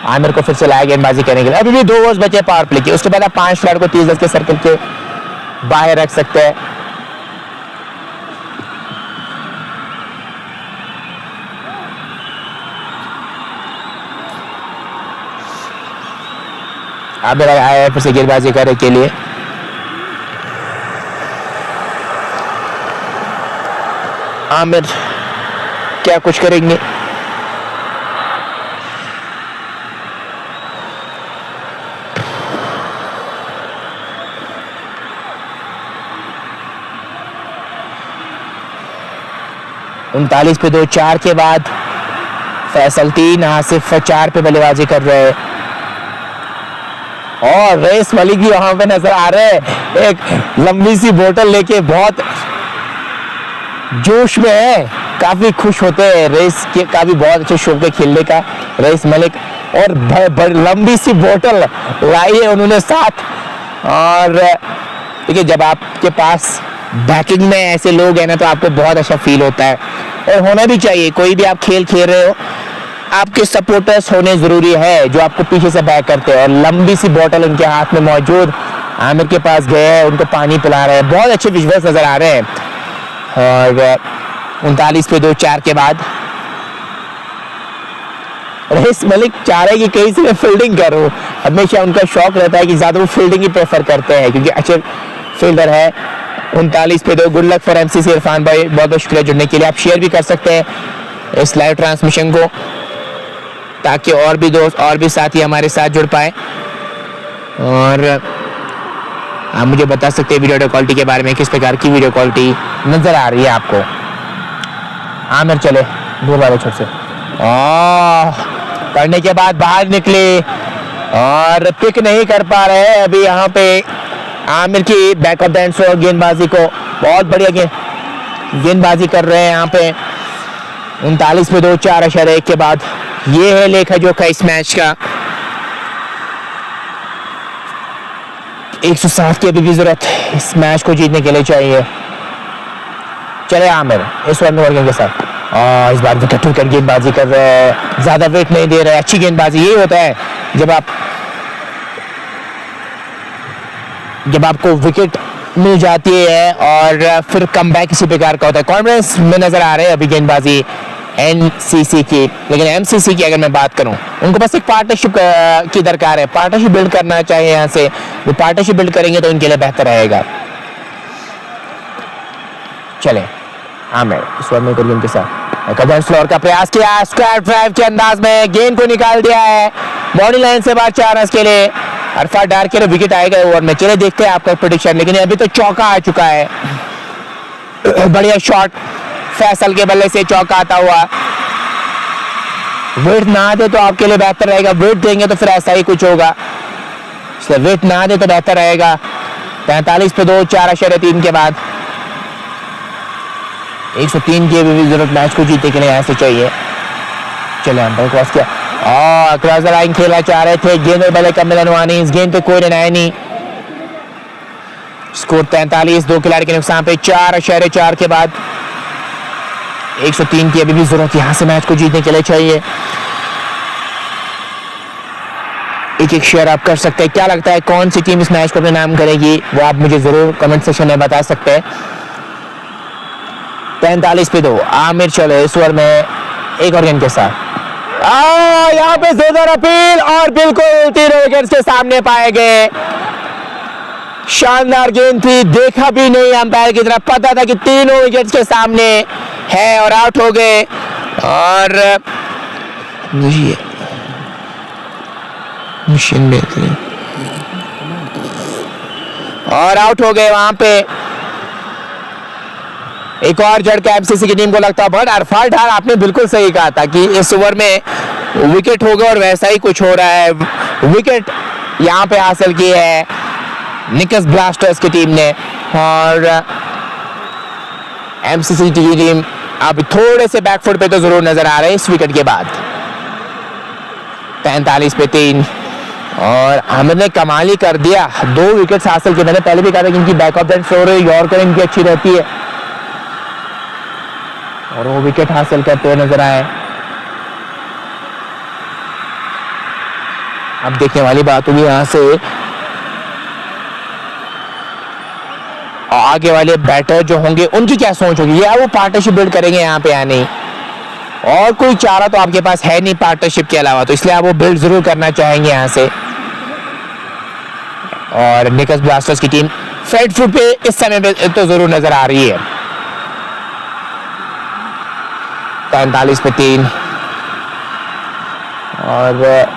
आमिर को फिर से लाया गेंदबाजी करने के लिए। अभी भी 2 ओवर्स बचे पावर प्ले के, उसके बाद आप 5 खिलाड़ी को 30 के सर्कल के बाहर रख सकते हैं। अब आया है फिर से गेंदबाजी करने के लिए। आमिर क्या कुछ करेंगे। उनतालीस पे 2 4 के बाद फैसल 3 आसिफ 4 पे बल्लेबाजी कर रहे हैं और रेस मलिक भी वहां पे नजर आ रहे हैं। एक लंबी सी बोतल लेके बहुत जोश में है, काफी खुश होते हैं। रेस के का भी बहुत अच्छे शौक है खेलने का रेस मलिक, और लंबी सी बोतल लाई है उन्होंने साथ। और देखिए जब आपके पास बैकिंग में ऐसे लोग हैं ना तो आपको बहुत अच्छा फील होता है और होना भी चाहिए। कोई भी आप खेल खेल रहे हो आपके सपोर्टर्स होने जरूरी है जो आपको पीछे से बैक करते हैं। और लंबी सी बोतल उनके हाथ में मौजूद, आमिर के पास गए हैं, उनको पानी पिला रहे हैं। बहुत अच्छे विजुअल्स नजर आ रहे हैं। और 39 पे 2 4 के बाद रेस मलिक चाह रहे हैं कि कहीं से मैं फील्डिंग करूं। हमेशा उनका शौक रहता है कि ज्यादा वो फील्डिंग ही प्रेफर करते हैं क्योंकि अच्छे फील्डर है। 39 पे 2 good luck for MCC. Irfan भाई बहुत बहुत शुक्रिया जुड़ने के लिए। आप शेयर भी कर सकते हैं इस लाइव ट्रांसमिशन को ताकि और भी दोस्त और भी साथी हमारे साथ जुड़ पाए। और आप मुझे बता सकते हैं वीडियो क्वालिटी के बारे में, किस प्रकार की वीडियो क्वालिटी नज़र आ रही है आपको। आमिर चले दूर वाले छोर से, पढ़ने के बाद बाहर निकले और पिक नहीं कर पा रहे हैं अभी यहाँ पे आमिर की back of the hand throw गेंदबाजी को। बहुत बढ़िया गेंदबाजी कर रहे हैं यहाँ पे। 39 पे 2, 4.1 के बाद ये है लेखा जोखा इस मैच का। 160 की अभी भी जरूरत इस मैच को जीतने के लिए चाहिए। चले आमिर इस ओवर में के साथ, इस बार विकेट गेंदबाजी कर रहे हैं, ज्यादा वेट नहीं दे रहे, अच्छी गेंदबाजी। यही होता है जब आपको विकेट मिल जाती है और फिर कमबैक किसी प्रकार का होता है। कॉन्फिडेंस में नजर आ रहे हैं अभी गेंदबाजी एनसीसी की, लेकिन एमसीसी की अगर मैं बात करूं, उनको बस एक पार्टनरशिप की दरकार है। पार्टनरशिप बिल्ड करना चाहिए यहाँ से, वो पार्टनरशिप बिल्ड करेंगे तो उनके लिए बेहतर रहेगा। चले आमिर इस ओवर में गेंद के साथ कदम फ्लोर का प्रयास किया, स्क्वायर ड्राइव के अंदाज में गेंद को निकाल दिया है बॉडी लाइन से बाहर 4 रन के लिए। अरफा डार के लिए विकेट आएगा ओवर में। चले देखते हैं आपका प्रेडिक्शन, लेकिन अभी तो चौका आ चुका है। बढ़िया शॉट फैसल के बल्ले से चौका आता हुआ। वेट ना दे तो आपके लिए बेहतर रहेगा, वेट देंगे तो फिर ऐसा ही कुछ होगा, इसलिए वेट ना दे तो बेहतर रहेगा। 43 पे 2, 4.3 के बाद 103 की भी जरूरत मैच को जीतने के लिए ऐसे चाहिए। चले अंपायर क्रॉस किया, क्रॉसर लाइन खेलना चाह रहे थे, गेंद और बल्ले का मिलन हुआ नहीं, इस गेंद पे कोई निर्णय नहीं। स्कोर 43, 2 खिलाड़ी के नुकसान पे 4.4 के बाद 103 की अभी भी जरूरत यहां से मैच को जीतने के लिए चाहिए। एक शेयर आप कर सकते हैं। क्या लगता है कौन सी टीम इस मैच को अपने नाम करेगी, वो आप मुझे जरूर कमेंट सेक्शन में बता सकते हैं। 43 पे 2 आमिर चले इस ओवर में एक और गेंद के साथ। यहाँ पे जोरदार अपील और बिल्कुल 3 विकेट्स के सामने पाए गए। शानदार गेंद थी, देखा भी नहीं अंपायर की तरफ, पता था कि 3 विकेट्स के सामने है और आउट हो गए। और आउट हो गए वहां पे। एक और झटका एमसीसी की टीम को लगता है, बट अरफान डार आपने बिल्कुल सही कहा था कि इस ओवर में विकेट होगा और वैसा ही कुछ हो रहा है। विकेट यहां पे हासिल की है निकस ब्लास्टर्स की टीम ने, और एमसीसी की टीम अब थोड़े से बैकफुट पे तो जरूर नजर आ रहे हैं इस विकेट के बाद। 45 पे 3 और आमिर ने कमाल ही कर दिया, 2 विकेट्स हासिल किए। मैंने पहले भी कहा था कि इनकी back of the throw yorker इनकी अच्छी रहती है और वो विकेट हासिल करते हुए नजर आए। अब देखने वाली बात होगी यहां से आगे वाले बैटर जो होंगे उनकी क्या सोच होगी, या वो पार्टनरशिप बिल्ड करेंगे यहाँ पे या नहीं। और कोई चारा तो आपके पास है नहीं पार्टनरशिप के अलावा, तो इसलिए आप वो बिल्ड जरूर करना चाहेंगे यहाँ से। और निकस ब्लास्टर्स की टीम फ्रंट फुट पे इस समय पे तो जरूर नजर आ रही है। 45 पे 3 और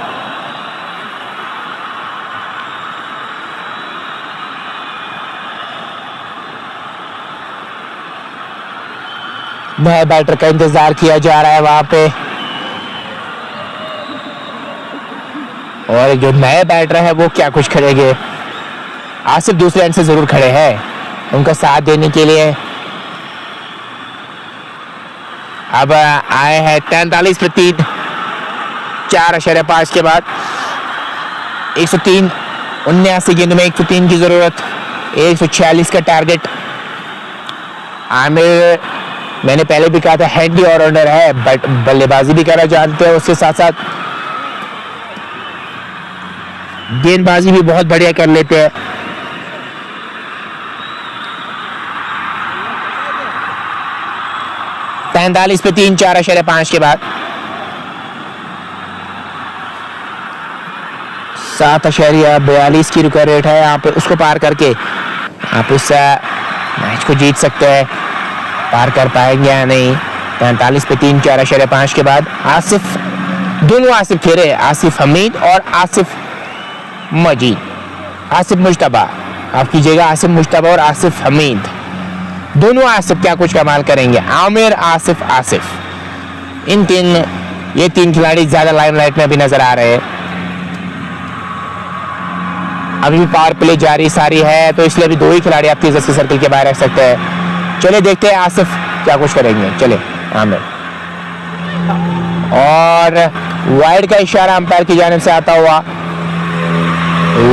नए बैटर का इंतजार किया जा रहा है वहां पे, और जो नए बैटर है वो क्या कुछ करेंगे। आसिफ दूसरे एंड से जरूर खड़े हैं उनका साथ देने के लिए। अब आए हैं 43 पे 3, 4.5 के बाद 103, 79 गेंद में 103 की जरूरत, 146 का टारगेट। आमिर मैंने पहले भी कहा था हैंडी ऑलराउंडर है, बट बल्लेबाजी भी करना जानते हैं, उसके साथ साथ गेंदबाजी भी बहुत बढ़िया कर लेते हैं। पैंतालीस पे 3, 4.5 के बाद 7.42 की रुका रेट है यहाँ पे, उसको पार करके आप इस मैच को जीत सकते हैं। पार कर पाएंगे या नहीं। 45 पे 3, 4.5 के बाद आसिफ, दोनों आसिफ खेले, आसिफ हमीद और आसिफ मजीद। आसिफ मुश्तबा, आप कीजिएगा आसिफ मुश्तबा और आसिफ हमीद, दोनों आसिफ क्या कुछ कमाल करेंगे। आमिर, आसिफ, आसिफ, ये तीन खिलाड़ी ज्यादा लाइमलाइट में भी नजर आ रहे हैं। अभी भी पावर प्ले जारी सारी है, तो इसलिए भी दो ही खिलाड़ी आप 30 सर्कल के बाहर रख सकते हैं। चले देखते हैं आसिफ क्या कुछ करेंगे। चले आमिर, और वाइड का इशारा अंपायर की जानिब से आता हुआ।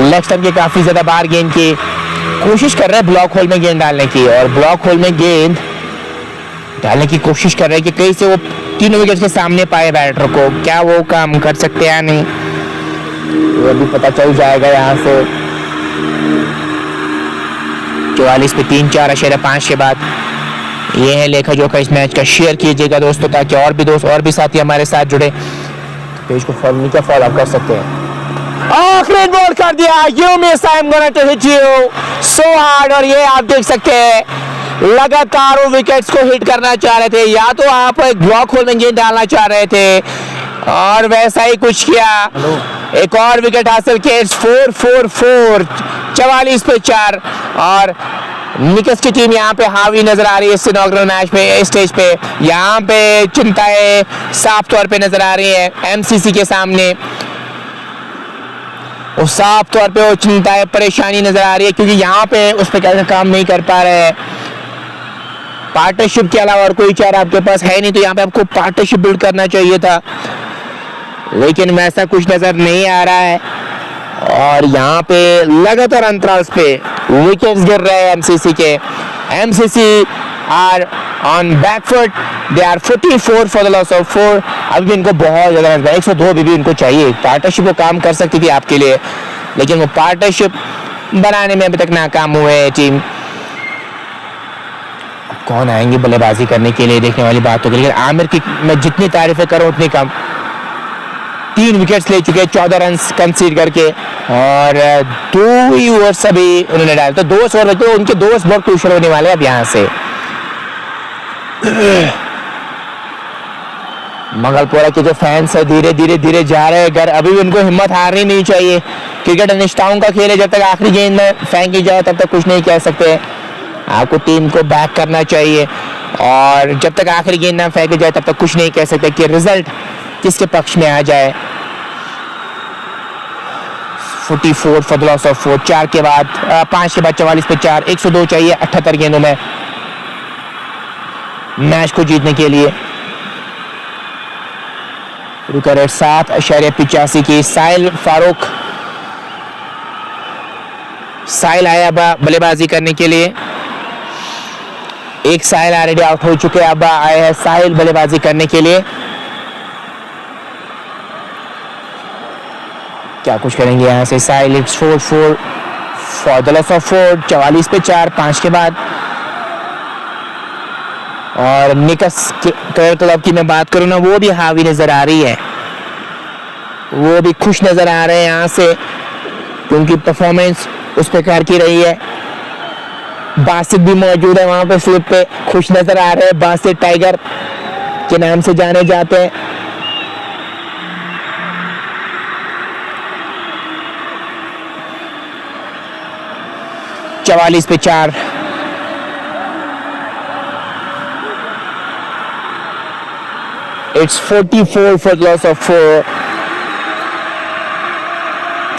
लेग स्टंप के काफी ज्यादा बाहर गेंद की कोशिश कर रहे हैं ब्लॉक होल में गेंद डालने की, और ब्लॉक होल में गेंद डालने की कोशिश कर रहे हैं कि कहीं से वो तीनों विकेट के सामने पाए बैटर को। क्या वो काम कर सकते हैं या नहीं, वो अभी पता चल जाएगा। यहाँ से 44 पे 3-4.5 के बाद ये है लेखा जोखा इस मैच का। शेयर कीजिएगा दोस्तों, ताकि और भी दोस्त और भी साथी हमारे साथ जुड़े। पेज को फॉलो अप कर सकते हैं। क्लीन बॉल कर दिया, you miss, I am gonna to hit you so hard. और ये आप देख सकते हैं लगातार वो विकेट्स को हिट करना चाह रहे थे, या तो आप एक ब्लॉक होल में गेंद डालना चाह रहे थे, और वैसा ही कुछ किया। एक और विकेट हासिल किया। 4-4-4, 44 पे 4। और निकस की टीम यहाँ पे हावी नजर आ रही है इस इनॉग्रल मैच पे, स्टेज पे। यहाँ पे चिंताएं साफ तौर पे नजर आ रही है एमसीसी के सामने, और साफ तौर पे वो चिंताएं, परेशानी नजर आ रही है, क्योंकि यहाँ पे उस पर कैसे काम नहीं कर पा रहे हैं। पार्टनरशिप के अलावा और कोई चारा आपके पास है नहीं, तो यहाँ पे आपको पार्टनरशिप बिल्ड करना चाहिए था, लेकिन वैसा कुछ नजर नहीं आ रहा है। और यहाँ पे लगातार अंतराल पे विकेट्स गिर रहे हैं एमसीसी के। MCC are on back foot, they are 44 for the loss of 4। अभी भी इनको बहुत ज्यादा 102 भी इनको चाहिए। पार्टनरशिप को काम कर सकती थी आपके लिए, लेकिन वो पार्टनरशिप बनाने में अभी तक नाकाम हुए है टीम। कौन आएंगे बल्लेबाजी करने के लिए, देखने वाली बात होगी। लेकिन आमिर की मैं जितनी तारीफें करूं उतनी कम। 3 विकेट्स ले चुके, 14 रन कंसीड करके, और 2 ही ओवर्स अभी उन्होंने डाले, तो 2 ओवर बचे। उनके 2 ओवर्स बहुत क्रूशियल होने वाले अब यहाँ से। मंगलपुरा के जो फैंस है धीरे धीरे जा रहे हैं घर। अभी भी उनको हिम्मत हारनी नहीं चाहिए। क्रिकेट अनिश्चितताओं का खेल है, जब तक आखिरी गेंद में फेंकी जाए तब तक कुछ नहीं कह सकते। आपको टीम को बैक करना चाहिए, और जब तक आखिरी गेंद ना फेंकी जाए तब तक कुछ नहीं कह सकते कि रिजल्ट किसके पक्ष में आ जाए। 44 फॉर द लॉस ऑफ 4, 5 के बाद 44 पे 4, 102 चाहिए 78 गेंदों में मैच को जीतने के लिए। रुका रेट 7.85 की। साहिल आया बल्लेबाजी करने के लिए। एक साहिल ऑलरेडी आउट हो चुके, अब आए हैं साहिल बल्लेबाजी करने के लिए। क्या कुछ करेंगे यहाँ से Sahil. It's 4-4 for the loss of 4, 44 पे 4, 5 के बाद। और निकस क्लब की मैं बात करूँ ना, वो भी हावी नजर आ रही है, वो भी खुश नजर आ रहे हैं यहाँ से, क्योंकि परफॉर्मेंस उस प्रकार की रही है। बासित भी मौजूद है वहां पे स्लिप पे, खुश नजर आ रहे हैं। बासित टाइगर के नाम से जाने जाते हैं। चवालीस पे 4, इट्स 44 फॉर लॉस ऑफ 4।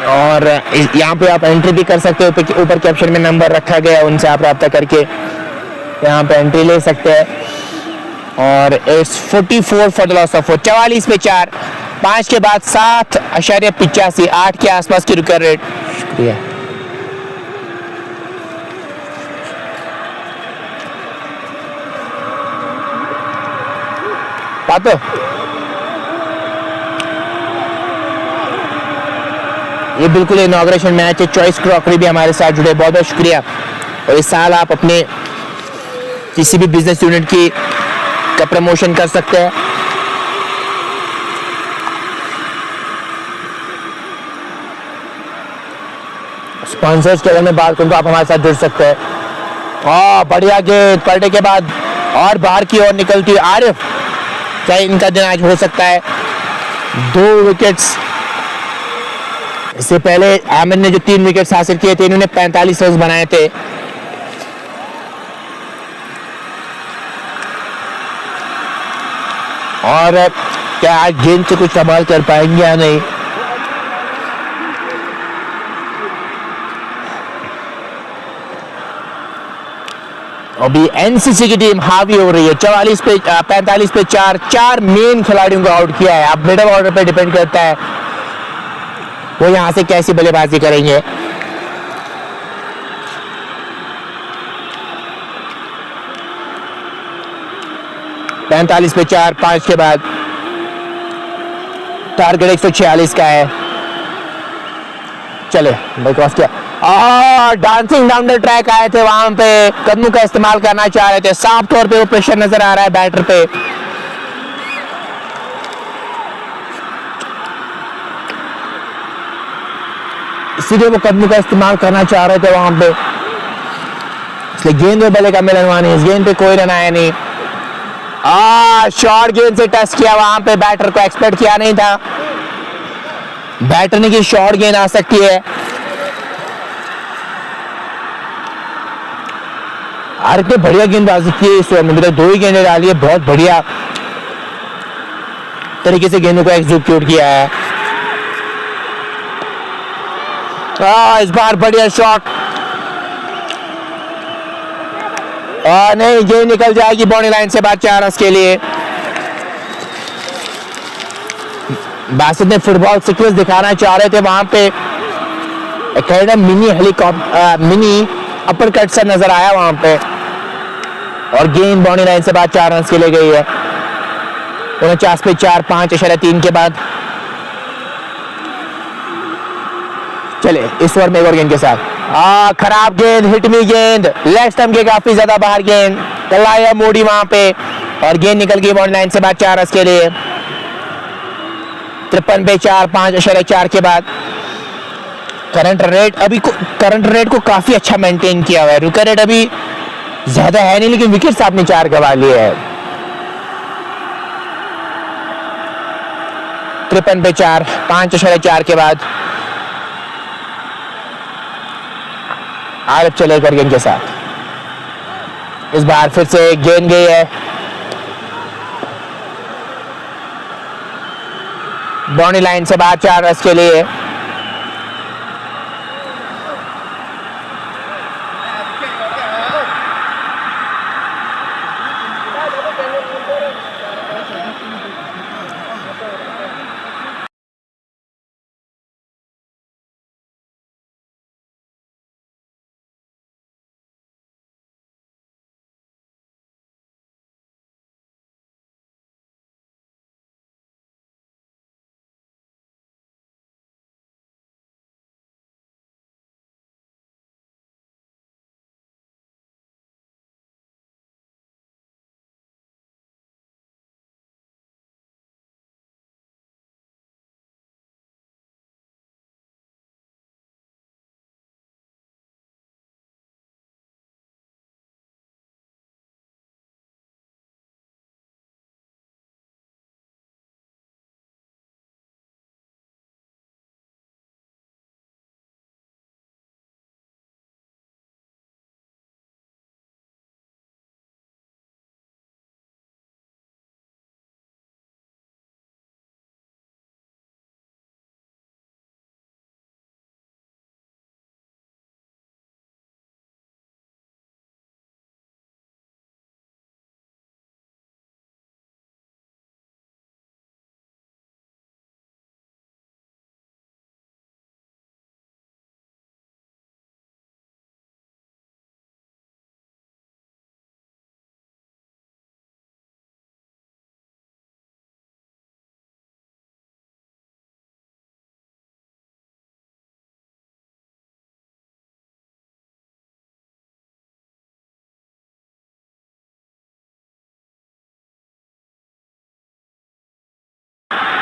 और यहाँ पे आप एंट्री भी कर सकते हो, ऊपर कैप्शन में नंबर रखा गया, उनसे आप रब्ता करके यहाँ पे एंट्री ले सकते हैं। और it's 44 for the loss of 4, 44 पे 4, 5 के बाद 7.85, 8 के आसपास की रिकवर रेट। शुक्रिया। पातो ये बिल्कुल इनॉग्रेशन मैच है। चॉइस क्रॉकरी भी हमारे साथ जुड़े, बहुत बहुत शुक्रिया। और इस साल आप अपने किसी भी बिजनेस यूनिट की का प्रमोशन कर सकते हैं। स्पॉन्सर्स के बारे में बात करूं तो आप हमारे साथ जुड़ सकते हैं। बढ़िया गेंद पलटे के बाद और बाहर की ओर निकलती आरिफ, क्या इनका दिन आज हो सकता है? 2 विकेट्स इससे पहले आमिर ने जो 3 विकेट हासिल किए थे, इन्होंने 45 रन बनाए थे। और क्या आज गेंद से कुछ कमाल कर पाएंगे या नहीं? अभी एनसीसी की टीम हावी हो रही है। 45 पे 45 पे 4 मेन खिलाड़ियों को आउट किया है। अब मिडल ऑर्डर पे डिपेंड करता है वो यहां से कैसी बल्लेबाजी करेंगे। पैंतालीस पे 4, 5 के बाद टारगेट 146 का है। चले भाई क्रॉस किया, डांसिंग डाउन द ट्रैक आए थे, वहां पे कदमों का इस्तेमाल करना चाह रहे थे। साफ तौर पे वो प्रेशर नजर आ रहा है बैटर पे। इसीलिए वो कदमों का इस्तेमाल करना चाह रहे थे वहां पे, इसलिए गेंद में बल्ले का मिलन नहीं। इस गेंद पे कोई रन आया नहीं। शॉर्ट गेंद से टच किया वहां पे, बैटर को एक्सपेक्ट किया नहीं था बैटर ने कि शॉर्ट गेंद आ सकती है। और इतने बढ़िया गेंदबाजी की इस ओवर में, मतलब 2 ही गेंदें डाली है, बहुत बढ़िया तरीके से गेंदों को एग्जीक्यूट किया है। इस बार बढ़िया शॉट, नहीं गेंद निकल जाएगी बाउंड्री लाइन से बाहर 4 रन के लिए। बासित ने फुटबॉल सीक्वेंस दिखाना चाह रहे थे वहां पे, mini helicopter mini upper cut सा नजर आया वहां पे, और गेंद बाउंड्री लाइन से बाहर 4 रन के लिए गई है। 49 पे 4, 5.3 के बाद चले इस ओवर में एक और गेंद के साथ। खराब गेंद, हिट मी गेंद, लेग स्टंप के काफी ज्यादा बाहर गेंद, कलाया मोड़ी वहां पे, और गेंद निकल गई बाउंड्री लाइन से बाहर 4 रन के लिए। 53 पे 4, 5.4 के बाद करंट रेट को काफी अच्छा मेंटेन किया हुआ है। रुका रेट अभी ज्यादा है नहीं, लेकिन विकेट्स आपने 4 गंवा लिए है। 53 पे 4, 5.4 के बाद आरब चले कर गेंद के साथ। इस बार फिर से गेंद गई है बाउंड्री लाइन से बाहर 4 रन के लिए।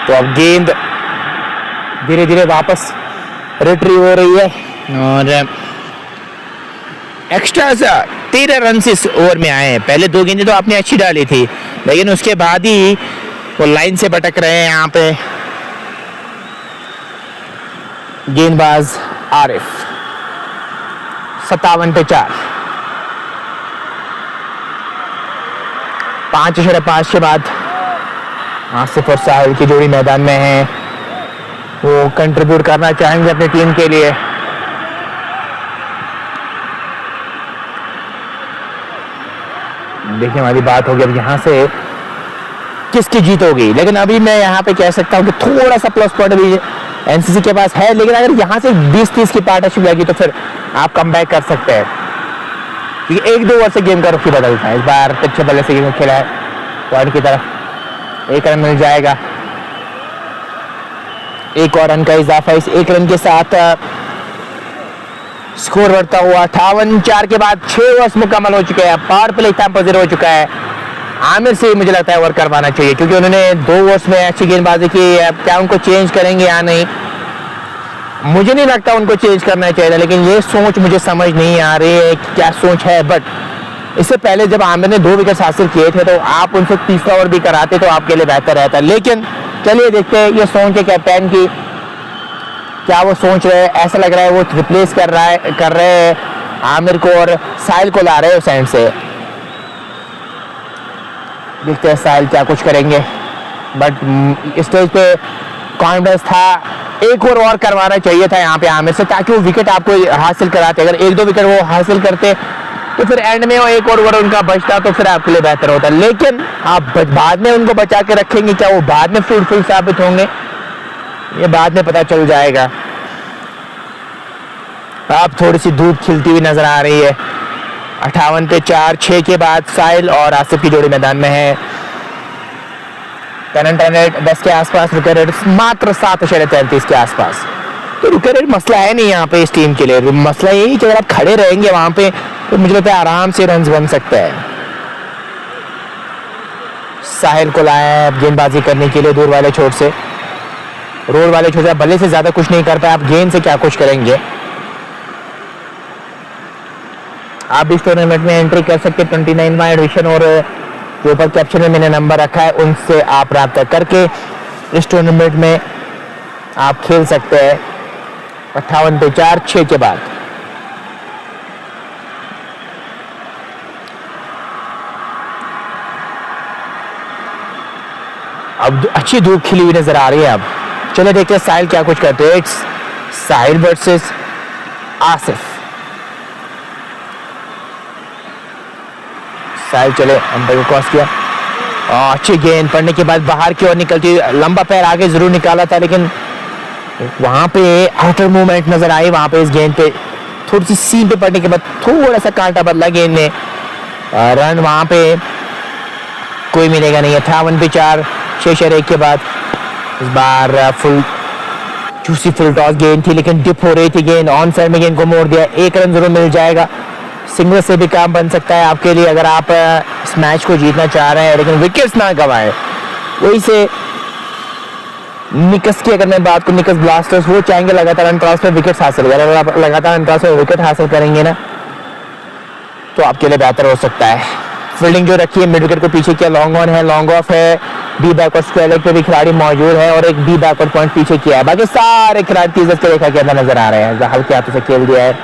तो अब गेंद धीरे धीरे वापस रिट्रीव हो रही है, और एक्स्ट्रा 13 रन इस ओवर में आए हैं। पहले 2 गेंदें तो आपने अच्छी डाली थी, लेकिन उसके बाद ही वो लाइन से भटक रहे हैं यहाँ पे। गेंदबाज आरिफ 57 पे 4। 5.5 के बाद आसिफ और साहिल की जोड़ी मैदान में है, वो कंट्रीब्यूट करना चाहेंगे अपनी टीम के लिए। देखिए हमारी बात होगी अब यहाँ से किसकी जीत होगी, लेकिन अभी मैं यहाँ पे कह सकता हूँ कि थोड़ा सा प्लस पॉइंट भी एनसीसी के पास है, लेकिन अगर यहाँ से 20-30 की पार्टनरशिप लगी तो फिर आप कम बैक कर सकते हैं, क्योंकि 1-2 ओवर से गेम का रुख ही बदलता है। इस बार अच्छे बल्ले से गेम खेला है पॉइंट की तरफ, 1 रन मिल जाएगा। 1 और रन का इजाफा, इस 1 रन के साथ स्कोर बढ़ता हुआ 58। के बाद 6 ओवर्स मुकम्मल हो चुके हैं, पावर प्ले टाइम 0 हो चुका है। आमिर से मुझे लगता है ओवर करवाना चाहिए, क्योंकि उन्होंने 2 ओवर्स में अच्छी गेंदबाजी की। क्या उनको चेंज करेंगे या नहीं, मुझे नहीं लगता उनको चेंज करना चाहिए, लेकिन ये सोच मुझे समझ नहीं आ रही है क्या सोच है। बट इससे पहले जब आमिर ने 2 विकेट हासिल किए थे तो आप उनसे तीसरा ओवर भी कराते तो आपके लिए बेहतर रहता। लेकिन चलिए देखते हैं ये सोच है कैप्टन की, क्या वो सोच रहे हैं। ऐसा लग रहा है वो रिप्लेस कर रहे हैं आमिर को और साहिल को ला रहे हैं उस एंड से। देखते हैं साहिल क्या कुछ करेंगे, बट स्टेज पे कॉन्फिडेंस था। 1 और करवाना चाहिए था यहाँ पे आमिर से, ताकि वो विकेट आपको हासिल कराते। अगर 1-2 विकेट वो हासिल करते तो फिर एंड में वो 1 और ओवर उनका बचता तो फिर आपके लिए बेहतर होता। लेकिन आप बाद में उनको बचा के रखेंगे, क्या वो बाद में फ्रूटफुल साबित होंगे, ये बाद में पता चल जाएगा। अब थोड़ी सी धूप खिलती हुई नजर आ रही है। 58 पे 4। 6 के बाद साहिल और आसिफ की जोड़ी मैदान में है। 10 के आसपास, विकेट रेट मात्र 7.33 के आसपास। तो विकेट रेट मसला है नहीं यहाँ पे इस टीम के लिए। मसला यही कि अगर आप खड़े रहेंगे वहां पे तो मुझे लगता है आराम से रन बन सकते हैं। साहिल को लाया है गेंदबाजी करने के लिए दूर वाले छोर से, रोड वाले छोर से। भले से ज्यादा कुछ नहीं कर पाए, आप गेंद से क्या कुछ करेंगे। आप इस टूर्नामेंट में एंट्री कर सकते हैं 29वां एडिशन, और जो ऊपर कैप्शन में मैंने नंबर रखा है उनसे आप राब्ता करके इस टूर्नामेंट में आप खेल सकते हैं। 58 पे 4। 6 के बाद अब अच्छी धूप खिली हुई नजर आ रही है। अब चलो देखते हैं साहिल क्या कुछ करते हैं। साहिल वर्सेस आसिफ। साहिल चले, अंपायर को क्रॉस किया, अच्छी गेंद पड़ने के बाद बाहर की ओर निकलती, लंबा पैर आगे जरूर निकाला था, लेकिन वहां पे आउटर मूवमेंट नजर आई। वहां पे इस गेंद पे थोड़ी सी सीम पे पड़ने के बाद थोड़ा सा कांटा बदला गेंद में, रन वहां पे कोई मिलेगा नहीं। 58 पे 4। 6 के बाद इस बार फुल टॉस गेंद थी, लेकिन डिप हो रही थी गेंद, ऑन साइड में गेंद को मोड़ दिया। 1 रन जरूर मिल जाएगा। सिंगल से भी काम बन सकता है आपके लिए अगर आप इस मैच को जीतना चाह रहे हैं, लेकिन विकेट्स ना गवाएं। वही से निकस की अगर मैं बात करूं, निकस ब्लास्टर्स वो चाहेंगे लगातार अंतराल पे विकेट हासिल करें। अगर आप लगातार अंतराल पे विकेट हासिल करेंगे ना तो आपके लिए बेहतर हो सकता है। फील्डिंग जो रखी है मिड विकेट को पीछे किया, लॉन्ग ऑन है, लॉन्ग ऑफ है, बी बैकवर्ड स्क्वायर लेग पे भी खिलाड़ी मौजूद है और एक बी बैकवर्ड पॉइंट पीछे किया है। बाकी सारे खिलाड़ी तीसरे के रेखा के अंदर नजर आ रहे हैं। हल्के हाथों से खेल दिया है,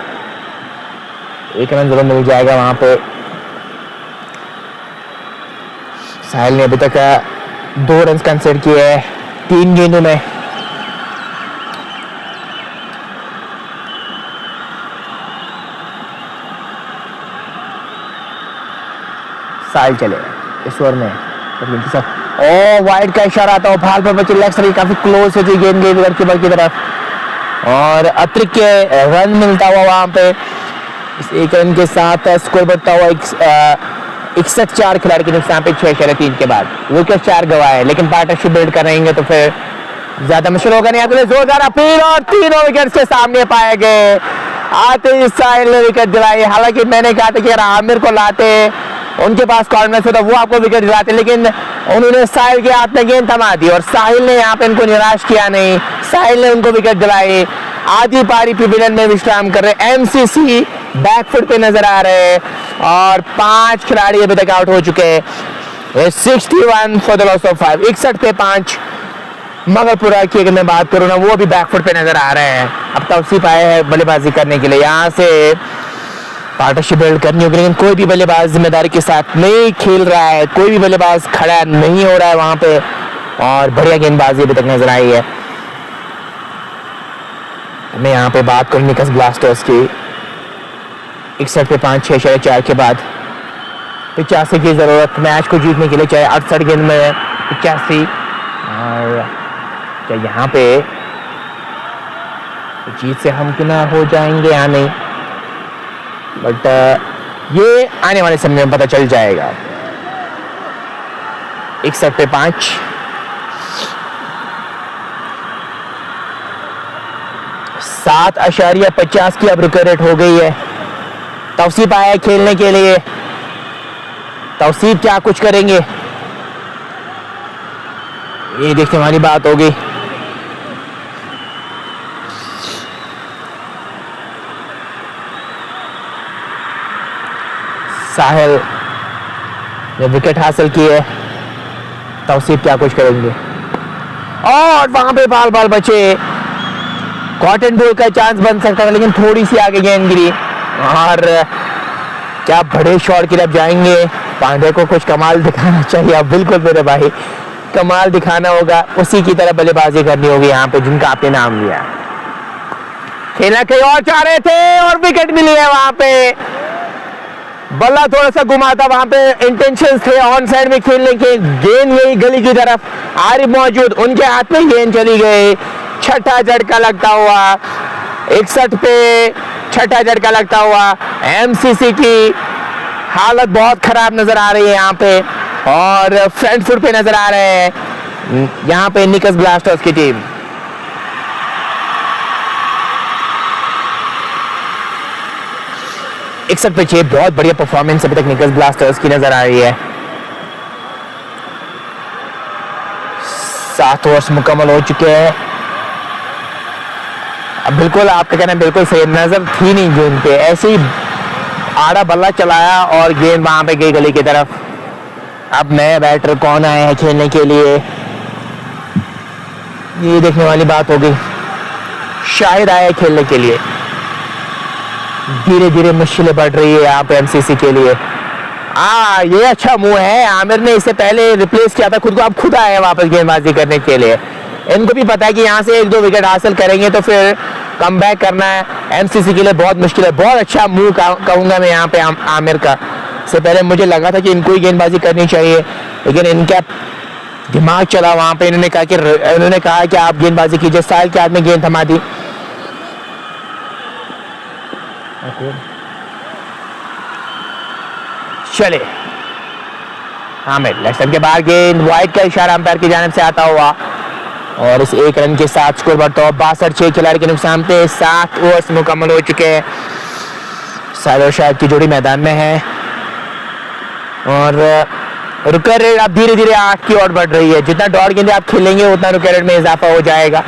1 रन जरूर मिल जाएगा वहां पे। साहिल ने अभी तक 2 रन कंसीडर किए हैं 3 गेंदों में। साहिल चले इस ओवर में, वाइड का इशारा आता है, भाल पर बची लेग साइड काफी क्लोज है गेंद गई विकेट कीपर की तरफ और अतिरिक्त रन मिलता हुआ वहां पे। इस 1 रन के साथ स्कोर बढ़ता हुआ 61 खिलाड़ी के नुकसान पे 6-3 के बाद विकेट 4 गवाए, लेकिन पार्टनरशिप बिल्ड करेंगे तो फिर ज्यादा मुश्किल होगा नहीं। अगले जोरदार अपील और 3 विकेट के सामने पाए गए। आते ही साहिल ने विकेट दिलाई। हालांकि मैंने कहा था कि अगर आमिर को लाते उनके पास कॉन्फिडेंस होता वो आपको विकेट दिलाते, लेकिन उन्होंने साहिल के हाथ में गेंद थमा दी और साहिल ने यहाँ पे इनको निराश किया नहीं, साहिल ने उनको विकेट दिलाई। आधी पारी पिविलियन में विश्राम कर रहे एमसीसी बैकफुट पे नजर आ रहे हैं और 5 खिलाड़ी अभी तक आउट हो चुके हैं। 61 फॉर द लॉस ऑफ 5। 61 पे 5 मगरपुरा की अगर मैं बात करूँ ना, वो भी बैकफुट पे नजर आ रहे हैं। अब तौसीफ आए हैं बल्लेबाजी करने के लिए, यहाँ से पार्टनरशिप बिल्ड करनी होगी, लेकिन कोई भी बल्लेबाज जिम्मेदारी के साथ नहीं खेल रहा है, कोई भी बल्लेबाज खड़ा नहीं हो रहा है वहां पे, और बढ़िया गेंदबाजी अभी तक नजर आई है। मैं यहाँ पे बात करूँ निकस ब्लास्टर्स की, 61 पे 5, 6, 4 के बाद 85 की जरूरत मैच को जीतने के लिए, चाहे 68 गेंद में 85, और क्या यहाँ पे जीत से हम किना हो जाएंगे या नहीं, बट ये आने वाले समय में पता चल जाएगा। 61 पे 5, $7.50 की अब रिकॉर्ड रेट हो गई है। तौसीफ आया खेलने के लिए, तौसीफ क्या कुछ करेंगे ये देखने वाली बात होगी। साहिल ने विकेट हासिल की है, तौसीफ क्या कुछ करेंगे, और वहां पे बाल बाल बचे, कॉटन बॉल का चांस बन सकता था, लेकिन थोड़ी सी आगे गेंद गिरी, और क्या बड़े शॉट की तरफ जाएंगे। पांडे को कुछ कमाल दिखाना चाहिए, अब बिल्कुल मेरे भाई कमाल दिखाना होगा, उसी की तरह बल्लेबाजी करनी होगी यहाँ पे जिनका आपने नाम लिया। खेलना कहीं और चाह रहे थे और विकेट मिली है वहां पे, बल्ला थोड़ा सा घुमा था, वहां पे इंटेंशन थे ऑन साइड में खेलने के, गेंद यही गली की तरफ, आरिफ मौजूद, उनके हाथ में गेंद चली गई, छठा झटका लगता हुआ, 61 पे छठा झटका लगता हुआ। एमसीसी की हालत बहुत खराब नजर आ रही है यहाँ पे, और फ्रंट फुट पे नजर आ रहे हैं यहाँ पे निकस ब्लास्टर्स की टीम। इकसठ पे 6, बहुत बढ़िया परफॉर्मेंस अभी तक निकस ब्लास्टर्स की नजर आ रही है। 7 ओवर्स मुकम्मल हो चुके हैं। अब बिल्कुल आपका कहना बिल्कुल सही, नजर थी नहीं गेंद पे, ऐसे ही आड़ा बल्ला चलाया और गेंद वहां पे गई गली की तरफ। अब नए बैटर कौन आए हैं खेलने के लिए, ये देखने वाली बात होगी। शाहिद आए हैं खेलने के लिए, धीरे धीरे मुश्किलें बढ़ रही है यहाँ पे एमसीसी के लिए। ये अच्छा मूव है, आमिर ने इससे पहले रिप्लेस किया था खुद को, अब खुद आए हैं वापस गेंदबाजी करने के लिए। इनको भी पता है कि यहाँ से 1-2 विकेट हासिल करेंगे तो फिर कम बैक करना है एमसीसी के लिए बहुत मुश्किल है। बहुत अच्छा मूव कहूंगा मैं यहाँ पे आमिर का। इससे पहले मुझे लगा था कि इनको ही गेंदबाजी करनी चाहिए, लेकिन इनका दिमाग चला वहां पे, इन्होंने कहा कि आप गेंदबाजी कीजिए, साहिल के हाथ में गेंद थमा दी। चले आमिर लेफ्ट साइड के बाहर, गेंद वाइड का इशारा अंपायर की जानिब से आता हुआ, और इस 1 रन के साथ स्कोर बढ़ता हुआ 62, 6 खिलाड़ी के नुकसान पे 7 ओवर्स मुकम्मल हो चुके हैं। साहिल और शाहिद की जोड़ी मैदान में है, और रुकर रेट अब धीरे धीरे 8 की ओर बढ़ रही है। जितना डॉट गेंदे आप खेलेंगे उतना रुकर रेट में इजाफा हो जाएगा।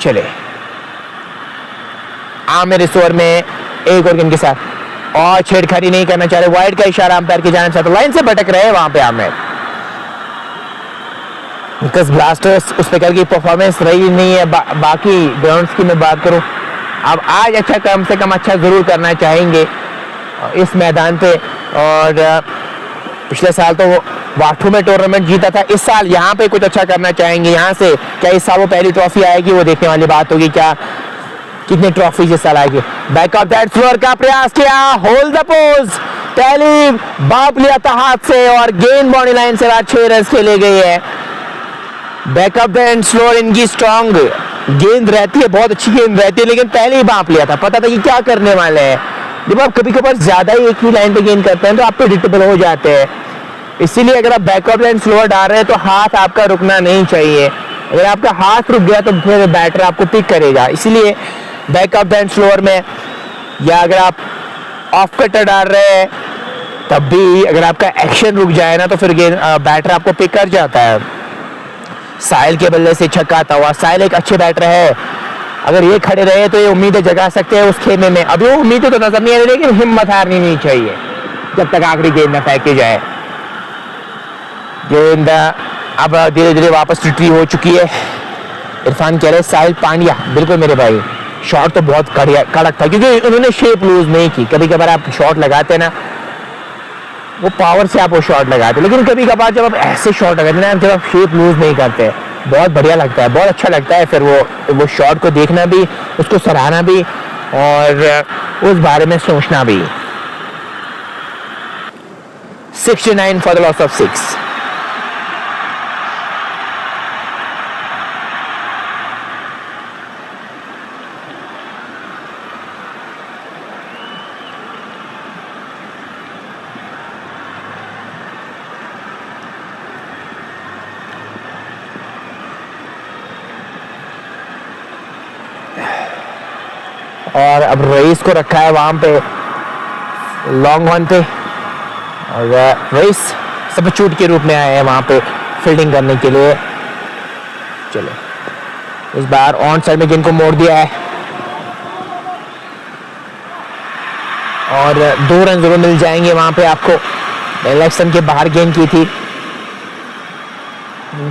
चले आमिर इस ओवर में 1 और गेंद के साथ, और छेड़खानी नहीं करना चाह रहे, वाइड का इशारा अंपायर की जानिब से, तो लाइन से भटक रहे हैं वहां पे आमिर। निकस ब्लास्टर्स उस प्रकार की परफॉर्मेंस रही नहीं है। बाकी ग्राउंड्स की मैं बात करूं, अब आज अच्छा कम से कम अच्छा जरूर करना चाहेंगे इस मैदान पे, और पिछले साल तो वाठू में टूर्नामेंट जीता था, इस साल यहाँ पे कुछ अच्छा करना चाहेंगे। यहाँ से क्या इस साल वो पहली ट्रॉफी आएगी, वो देखने वाली बात होगी, क्या कितनी ट्रॉफी इस साल आएगी। बैक ऑफ दैट फ्लोर का प्रयास किया, होल्ड द पोज, पहली बाप लिया था हाथ से, और गेंद बाउंड्री लाइन से बाद 6 रन खेले गए है। बैक ऑफ द एंड स्लोर इनकी स्ट्रॉन्ग गेंद रहती है, बहुत अच्छी गेंद रहती है, लेकिन पहले ही बाप लिया था, पता था कि क्या करने वाले हैं। जब आप कभी कभार ज्यादा ही एक ही लाइन पे गेंद करते हैं तो आप प्रेडिक्टेबल हो जाते हैं, इसीलिए अगर आप बैक ऑफ लाइन स्लोअर डाल रहे हैं तो हाथ आपका रुकना नहीं चाहिए। अगर आपका हाथ रुक गया तो फिर बैटर आपको पिक करेगा, इसीलिए बैक ऑफ द स्लोअर में, या अगर आप ऑफ कटर डाल रहे हैं तब भी अगर आपका एक्शन रुक जाए ना तो फिर बैटर आपको पिक कर जाता है। साहिल के बल्ले से छक्का आता हुआ, साहिल एक अच्छे बैटर है, अगर ये खड़े रहे तो ये उम्मीदें जगा सकते हैं उस खेमे में। अभी वो उम्मीदें तो नजर नहीं आ रही, लेकिन हिम्मत हारनी नहीं चाहिए जब तक आखिरी गेंद न फेंकी जाए। गेंद अब धीरे धीरे वापस रिट्री हो चुकी है। इरफान कह रहे साहिल पांड्या, बिल्कुल मेरे भाई, शॉट तो बहुत कड़क था क्योंकि उन्होंने शेप लूज नहीं की। कभी कभार आप शॉट लगाते ना, वो पावर से आप वो शॉट लगाते, लेकिन कभी कभार जब आप ऐसे शॉट लगाते ना, जब आप शेप लूज नहीं करते, बहुत बढ़िया लगता है, बहुत अच्छा लगता है। फिर वो शॉट को देखना भी, उसको सराहना भी और उस बारे में सोचना भी। 69 फॉर द लॉस ऑफ 6। और अब रईस को रखा है वहां पे लॉन्ग वन पे, और रईस सबस्टिट्यूट के रूप में आए हैं वहां पे फील्डिंग करने के लिए। चलो इस बार ऑन साइड में गेंद को मोड़ दिया है और 2 रन जरूर मिल जाएंगे वहां पे आपको। इलेक्शन के बाहर गेंद की थी,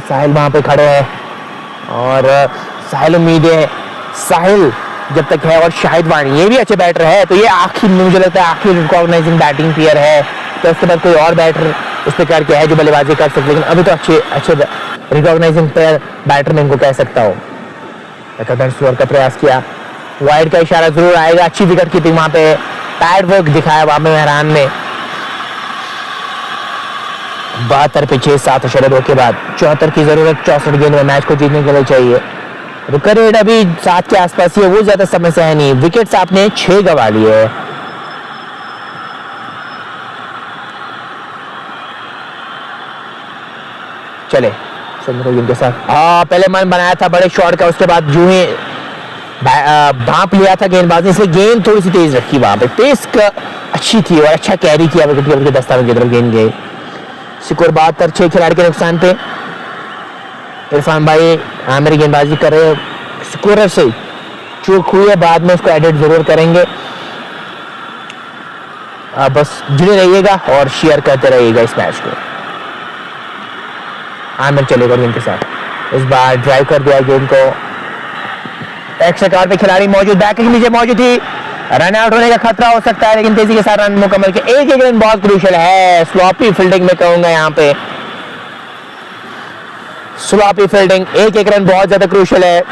साहिल वहां पे खड़े हैं और साहिल उम्मीद है, साहिल जब तक है, और शाहिद वानी ये भी अच्छे बैटर है, तो ये आखिर मुझे लगता है आखिर रिकॉग्नाइजिंग बैटिंग प्लेयर है। तो उसके बाद कोई और बैटर उस पर करके है जो बल्लेबाजी कर सकते, लेकिन अभी तो अच्छे रिकॉग्नाइजिंग प्लेयर बैटर में इनको कह सकता हूँ। लगातार स्कोर का प्रयास किया, वाइड का इशारा जरूर आएगा। अच्छी विकेट कीपिंग वहां पे, पैड वर्क दिखाया वहां पे मेहरान ने। 72 पे 6-7 के बाद 74 की जरूरत 64 गेंद में मैच को जीतने के लिए चाहिए। विकेट रेट अभी 7 के आसपास ही है, वो ज्यादा समस्या है नहीं। विकेट्स आपने 6 गवा लिए है। चले संदर्भ के साथ पहले मन बनाया था बड़े शॉट का, उसके बाद जो ही भांप लिया था गेंदबाजी से, गेंद थोड़ी सी तेज रखी वहां पे, पेस अच्छी थी और अच्छा कैरी किया विकेट कीपर के दस्तावेज की तरफ गेंद गई। स्कोर 72, 6 खिलाड़ी के नुकसान पे। इरफान भाई मेरी गेंदबाजी कर रहे, स्कोरर से चूक हुई है, बाद में उसको एडिट जरूर करेंगे। बस जुड़े रहिएगा और शेयर करते रहिएगा इस मैच को। आमिर चलेगा गेंद के साथ, इस बार ड्राइव कर दिया गेंद को। एक्स्ट्रा कवर पे खिलाड़ी मौजूद, बैक के नीचे मौजूद थी, रन आउट होने का खतरा हो सकता है, लेकिन तेजी के साथ रन मुकम्मल के। एक रन बहुत क्रूशियल है, स्लॉपी फील्डिंग में कहूंगा यहाँ पे, स्लॉपी फील्डिंग। एक रन बहुत ज्यादा क्रूशियल है।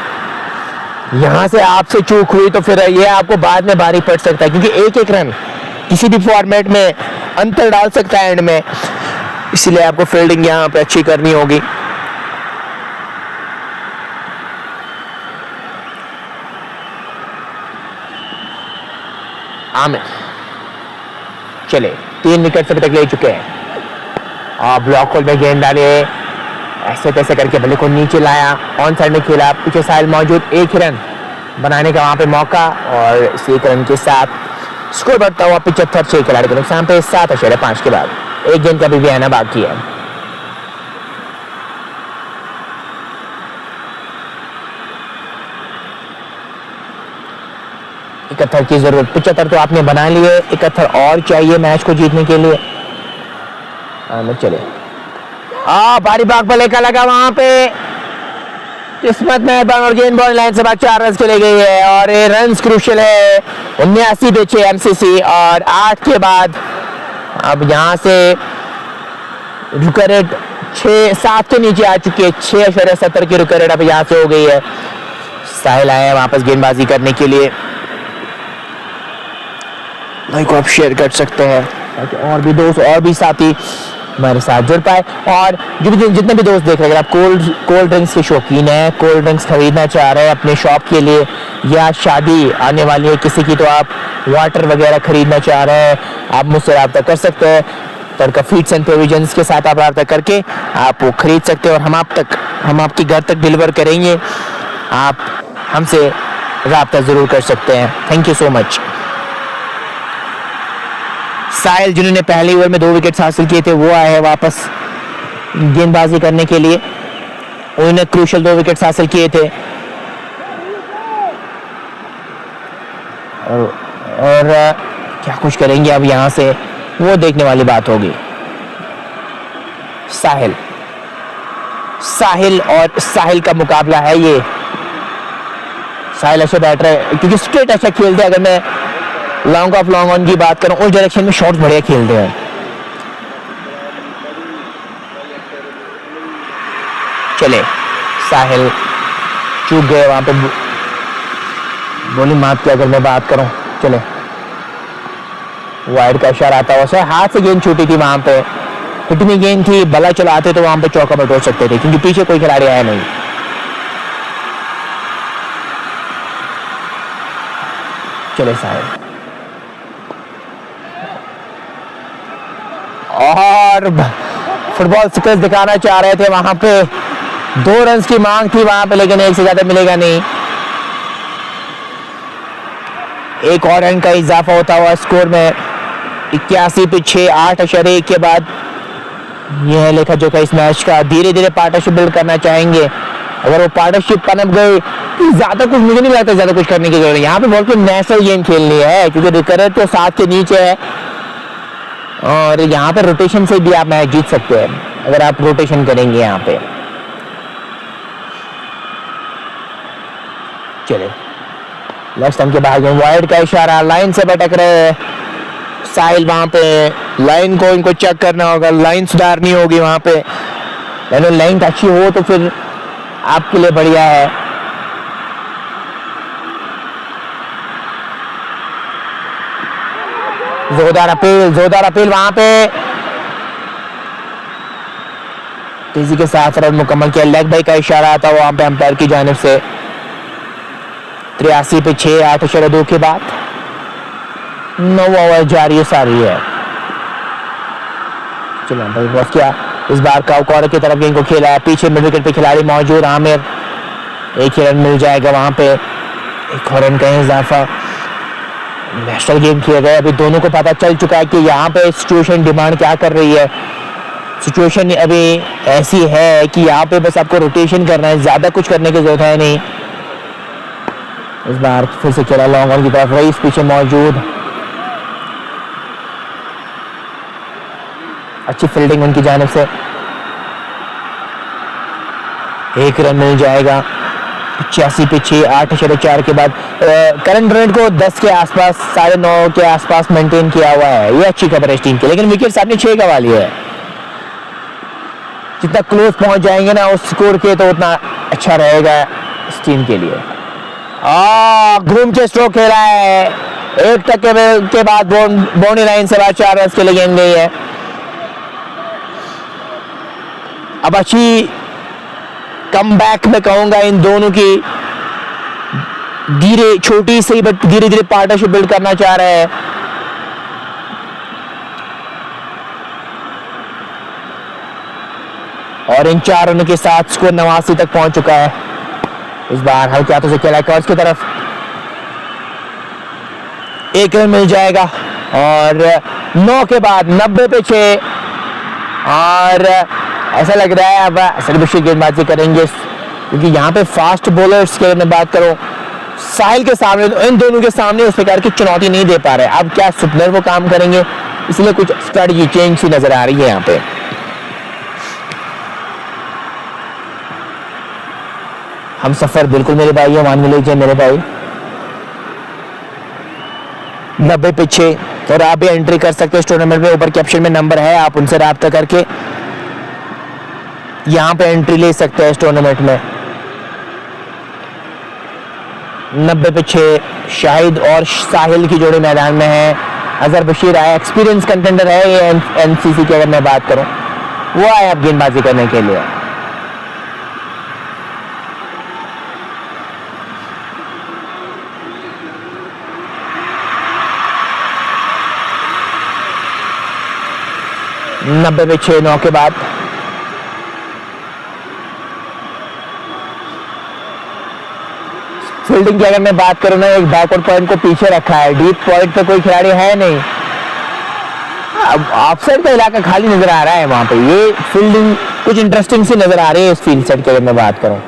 यहां से आपसे चूक हुई तो फिर ये आपको बाद में भारी पड़ सकता है, क्योंकि एक रन किसी भी फॉर्मेट में अंतर डाल सकता है एंड में, इसीलिए आपको फील्डिंग यहां पे अच्छी करनी होगी। आमिर चले 3 विकेट अभी तक ले चुके हैं और ब्लॉक होल में गेंद डाले, ऐसे कैसे करके बल्ले को नीचे लाया, ऑन साइड में खेला, पीछे साहिल मौजूद, 1 रन बनाने का वहां पे मौका और इस 1 रन के साथ स्कोर बढ़ता हुआ 75, 6 खिलाड़ी के नुकसान पे 7.5 के बाद एक गेंद का भी आना बाकी है। इकहत्तर की जरूरत, 75 तो आपने बना लिए, 71 और चाहिए मैच को जीतने के लिए। चले भारी भाग बल्ले का लगा वहां पे, किस्मत में और गेंद बॉल लाइन से बाद 4 रन के ले गई है और ये रन क्रूशियल है। 79 पे 6 एमसीसी और 8 के बाद अब यहां से रुका रेट 6-7 के नीचे आ चुकी है, 6.70 की रुका रेट अब यहां से हो गई है। साहिल आए वापस गेंदबाजी करने के लिए, लाइक को आप शेयर कर सकते हैं ताकि और भी दोस्त और भी साथी हमारे साथ जुड़ पाए। और जितने भी दोस्त देख रहे हैं, अगर आप कोल्ड ड्रिंक्स के शौकीन हैं, कोल्ड ड्रिंक्स खरीदना चाह रहे हैं अपने शॉप के लिए या शादी आने वाली है किसी की, तो आप वाटर वगैरह खरीदना चाह रहे हैं, आप मुझसे रब्ता कर सकते हैं। तड़का फीड्स एंड प्रोविजंस के साथ आप रब्ता करके आप वो खरीद सकते हैं और हम आपके घर तक डिलीवर करेंगे। आप हमसे रब्ता ज़रूर कर सकते हैं। Thank you so much. Sahil जिन्होंने पहले ओवर में 2 विकेट हासिल किए थे, वो आए हैं वापस गेंदबाजी करने के लिए। उन्होंने क्रूशियल 2 विकेट हासिल किए थे और क्या कुछ करेंगे अब यहां से, वो देखने वाली बात होगी। साहिल, साहिल और साहिल का मुकाबला है ये। साहिल अच्छे बैटर है क्योंकि स्ट्रेट अच्छा खेलते हैं। अगर मैं लॉन्ग ऑफ लॉन्ग ऑन की बात करूं, उस डायरेक्शन में शॉट्स बढ़िया खेलते हैं। चले, साहिल चूक गए वहां पे बॉलिंग मात की। अगर मैं बात करूं, चले वाइड का इशारा आता हुआ, हाथ से गेंद छूटी थी वहां पे, हिटनी गेंद थी, बल्ला चलाते तो वहां पे चौका बटोर सकते थे क्योंकि पीछे कोई खिलाड़ी आया नहीं। चले साहिल, और फुटबॉल स्किल्स दिखाना चाह रहे थे वहां पे, 2 रन की मांग थी वहां पे, लेकिन एक से ज्यादा मिलेगा नहीं। एक और रन का इजाफा होता हुआ स्कोर में 81 पे 6, 8.1 के बाद यह लेखा जोखा इस मैच का। धीरे धीरे पार्टनरशिप बिल्ड करना चाहेंगे। अगर वो पार्टनरशिप पनप गई तो ज्यादा कुछ, मुझे नहीं लगता ज्यादा कुछ करने की जरूरत है। यहाँ पे बहुत कुछ नेशनल गेम खेलनी है क्योंकि रिकरेट तो 7 के नीचे है और यहाँ पे रोटेशन से भी आप मैच जीत सकते हैं अगर आप रोटेशन करेंगे यहाँ पे। चले, लेफ्ट स्टंप के बाहर वाइड का इशारा, लाइन से भटक रहे हैं साहिल। वहां पे लाइन को इनको चेक करना होगा, लाइन सुधारनी होगी वहां पे। लाइन अच्छी हो तो फिर आपके लिए बढ़िया है। जोरदार अपील वहां पे, तेजी के साथ रन मुकम्मल किया। लेग बाई का इशारा आता वहां पे अंपायर की जानिब से। 83 पे 6, 8.2 के बाद 9 ओवर जारी सारी है। चलो भाई बस क्या, इस बार का कॉर्नर की तरफ गेंद को खेला है, पीछे मिड विकेट पे खिलाड़ी मौजूद आमिर, एक ही रन मिल जाएगा वहां पे। एक और रन का इजाफा, नेशनल गेम किए गए। अभी दोनों को पता चल चुका है कि यहाँ पे सिचुएशन डिमांड क्या कर रही है। सिचुएशन अभी ऐसी है कि यहाँ पे बस आपको रोटेशन करना है, ज्यादा कुछ करने की जरूरत है नहीं। इस बार फिर से खेला लॉन्ग ऑन की तरफ, रईस पीछे मौजूद, अच्छी फील्डिंग उनकी जानिब से। एक रन मिल जाएगा। 85 पे 6, 8.4 के बाद करंट रेट को 10 के आसपास, 9.5 के आसपास मेंटेन किया हुआ है। ये अच्छी खबर है इस टीम की, लेकिन विकेट आपने 6 गंवा लिए है। जितना क्लोज पहुंच जाएंगे ना उस स्कोर के तो उतना अच्छा रहेगा इस टीम के लिए। घूम के स्ट्रोक खेला है, 1 टक्के के बाद बाउंड्री लाइन से बाद 4 रन के लिए गेंद गई है। अब अच्छी कमबैक में कहूंगा इन दोनों की, धीरे छोटी सी बट धीरे धीरे पार्टनरशिप बिल्ड करना चाह रहे हैं। और इन 4 रनों के साथ स्कोर 89 तक पहुंच चुका है। इस बार हल्के हाथों से खेला कर्ज की तरफ, 1 रन मिल जाएगा। और 9 के बाद 90 पे 6, और ऐसा लग रहा है अब सर्वश्रेष्ठ गेंदबाजी करेंगे क्योंकि यहाँ पे फास्ट बॉलर्स की मैं बात करूं, साहिल के सामने, इन दोनों के सामने उस प्रकार की चुनौती नहीं दे पा रहे। अब क्या सुपनर वो काम करेंगे, इसलिए कुछ स्ट्रेटजी चेंज सी नजर आ रही है यहाँ पे। हम सफर बिल्कुल मेरे भाई है, मान लीजिए मेरे भाई। 90 पे 6, और आप भी एंट्री कर सकते हैं इस टूर्नामेंट में। ऊपर कैप्शन में नंबर है, आप उनसे राब्ता करके यहाँ पे एंट्री ले सकते हैं इस टूर्नामेंट में। 90 पे 6 शाहिद और साहिल की जोड़ी मैदान में है। अजहर बशीर आया, एक्सपीरियंस कंटेंडर है ये एनसीसी की, अगर मैं बात करूं वो आया अब गेंदबाजी करने के लिए। नब्बे पे 6, 9 के बाद फील्डिंग की अगर मैं बात करूं ना, एक बैकवर्ड पॉइंट को पीछे रखा है, डीप पॉइंट पे कोई खिलाड़ी है नहीं। अब ऑफसाइड का इलाका खाली नजर आ रहा है वहां पे। ये फील्डिंग कुछ इंटरेस्टिंग सी नजर आ रही है इस फील्ड सेट की अगर मैं बात करूं।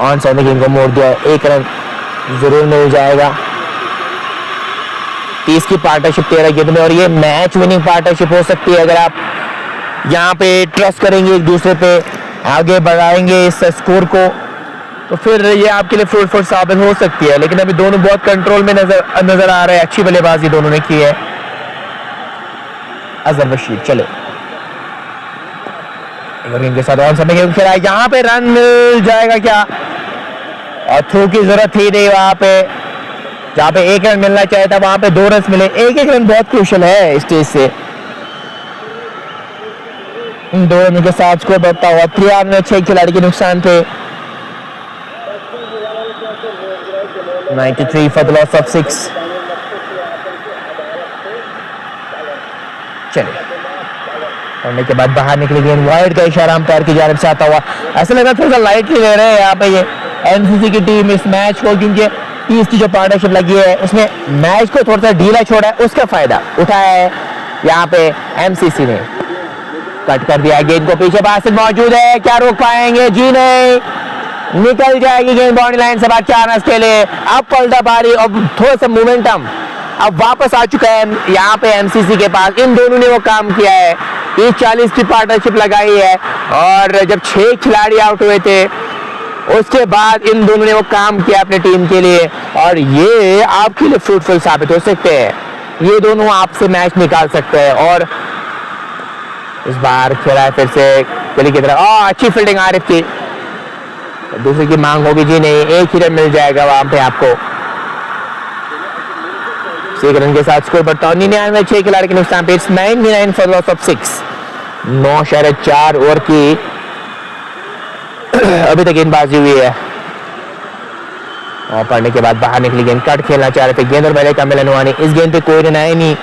ऑन साइड में गेंद को मोड़ दिया, 1 रन जरूर मिल जाएगा। 30 की पार्टनरशिप 13 गेंद में, और ये मैच विनिंग पार्टनरशिप हो सकती है अगर आप यहाँ पे ट्रस्ट करेंगे एक दूसरे पे, आगे बढ़ाएंगे इस स्कोर को, तो फिर ये आपके लिए फ्रूटफुल साबित हो सकती है। लेकिन अभी दोनों बहुत कंट्रोल में नजर आ रहे हैं, अच्छी बल्लेबाजी दोनों ने की है। अजहर रशीद चले इनके साथ ऑन समय खेला, यहाँ पे रन मिल जाएगा क्या, और थ्रू की जरूरत थी नहीं वहां पे, जहाँ पे 1 रन मिलना चाहिए था वहां पे 2 रन मिले। एक रन बहुत क्रूशल है स्टेज से। 2 रन के साथ स्कोर बढ़ता हुआ 6 खिलाड़ी के नुकसान थे। 93 फॉर द लॉस ऑफ 6। चलिए पढ़ने के बाद बाहर निकली गेंद, वाइड का इशारा अंपायर की जानिब से आता हुआ। ऐसा लगा थोड़ा सा लाइटली ले रहे हैं यहाँ पे ये एमसीसी की टीम इस मैच को, क्योंकि 30 की जो पार्टनरशिप लगी है उसमें मैच को थोड़ा सा ढीला छोड़ा है, उसका फायदा उठाया है यहाँ पे एमसीसी ने। कट कर दिया गेंद को, पीछे बासित मौजूद है, क्या रोक पाएंगे, जी नहीं, निकल जाएगी गेंद बाउंड्री लाइन से बाहर 4 रन के लिए। अब पलटा पारी और थोड़ा सा मोमेंटम अब वापस आ चुका है यहाँ पे एमसीसी के पास। इन दोनों ने वो काम किया है, 40 की पार्टनरशिप लगाई है, और जब 6 खिलाड़ी आउट हुए थे उसके बाद इन दोनों ने वो काम किया अपनी टीम के लिए, और ये आपके लिए फ्रूटफुल साबित हो सकते हैं। ये दोनों आपसे मैच निकाल सकते हैं। और इस बार खेला है फिर से गली की तरफ, अच्छी फील्डिंग आरिफ की, दूसरे की मांग होगी, जी नहीं, 1 ही रन मिल जाएगा वहां पे आपको। 6 रन के साथ स्कोर बढ़ता है 99, 6 खिलाड़ी के नुकसान पे। It's 99 for loss of 6। 9.4 over की अभी तक गेंदबाजी हुई है, और पढ़ने के बाद बाहर निकली गेंद, कट खेलना चाह रहे थे गेंद और बल्ले का मिलन। इस गेंद पे कोई रन आए नहीं।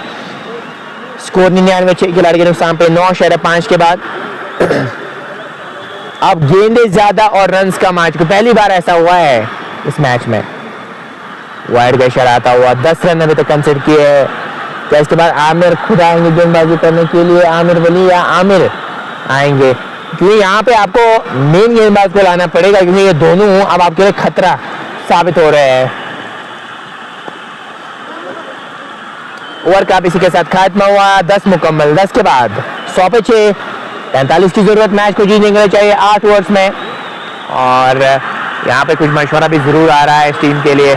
स्कोर 99, 6 खिलाड़ी के नुकसान पे। 9.5 के बाद अब गेंदें ज्यादा और रन्स कम आ चुके। पहली बार ऐसा हुआ है इस मैच में। वाइड का इशारा आता हुआ 10 रन अभी तक कंसीडर किए हैं। क्या इसके बाद आमिर खुद आएंगे गेंदबाजी करने के लिए, आमिर वली या आमिर आएंगे, क्योंकि यहाँ पे आपको मेन गेंदबाज को लाना पड़ेगा, क्योंकि ये दोनों अब आपके लिए खतरा साबित हो रहे हैं। ओवर का इसी के साथ खात्मा हुआ, 10 मुकम्मल। 10 के बाद 100 पे 6, 45 की जरूरत मैच को जीतने के लिए चाहिए 8 ओवर्स में, और यहाँ पे कुछ मशवरा भी जरूर आ रहा है इस टीम के लिए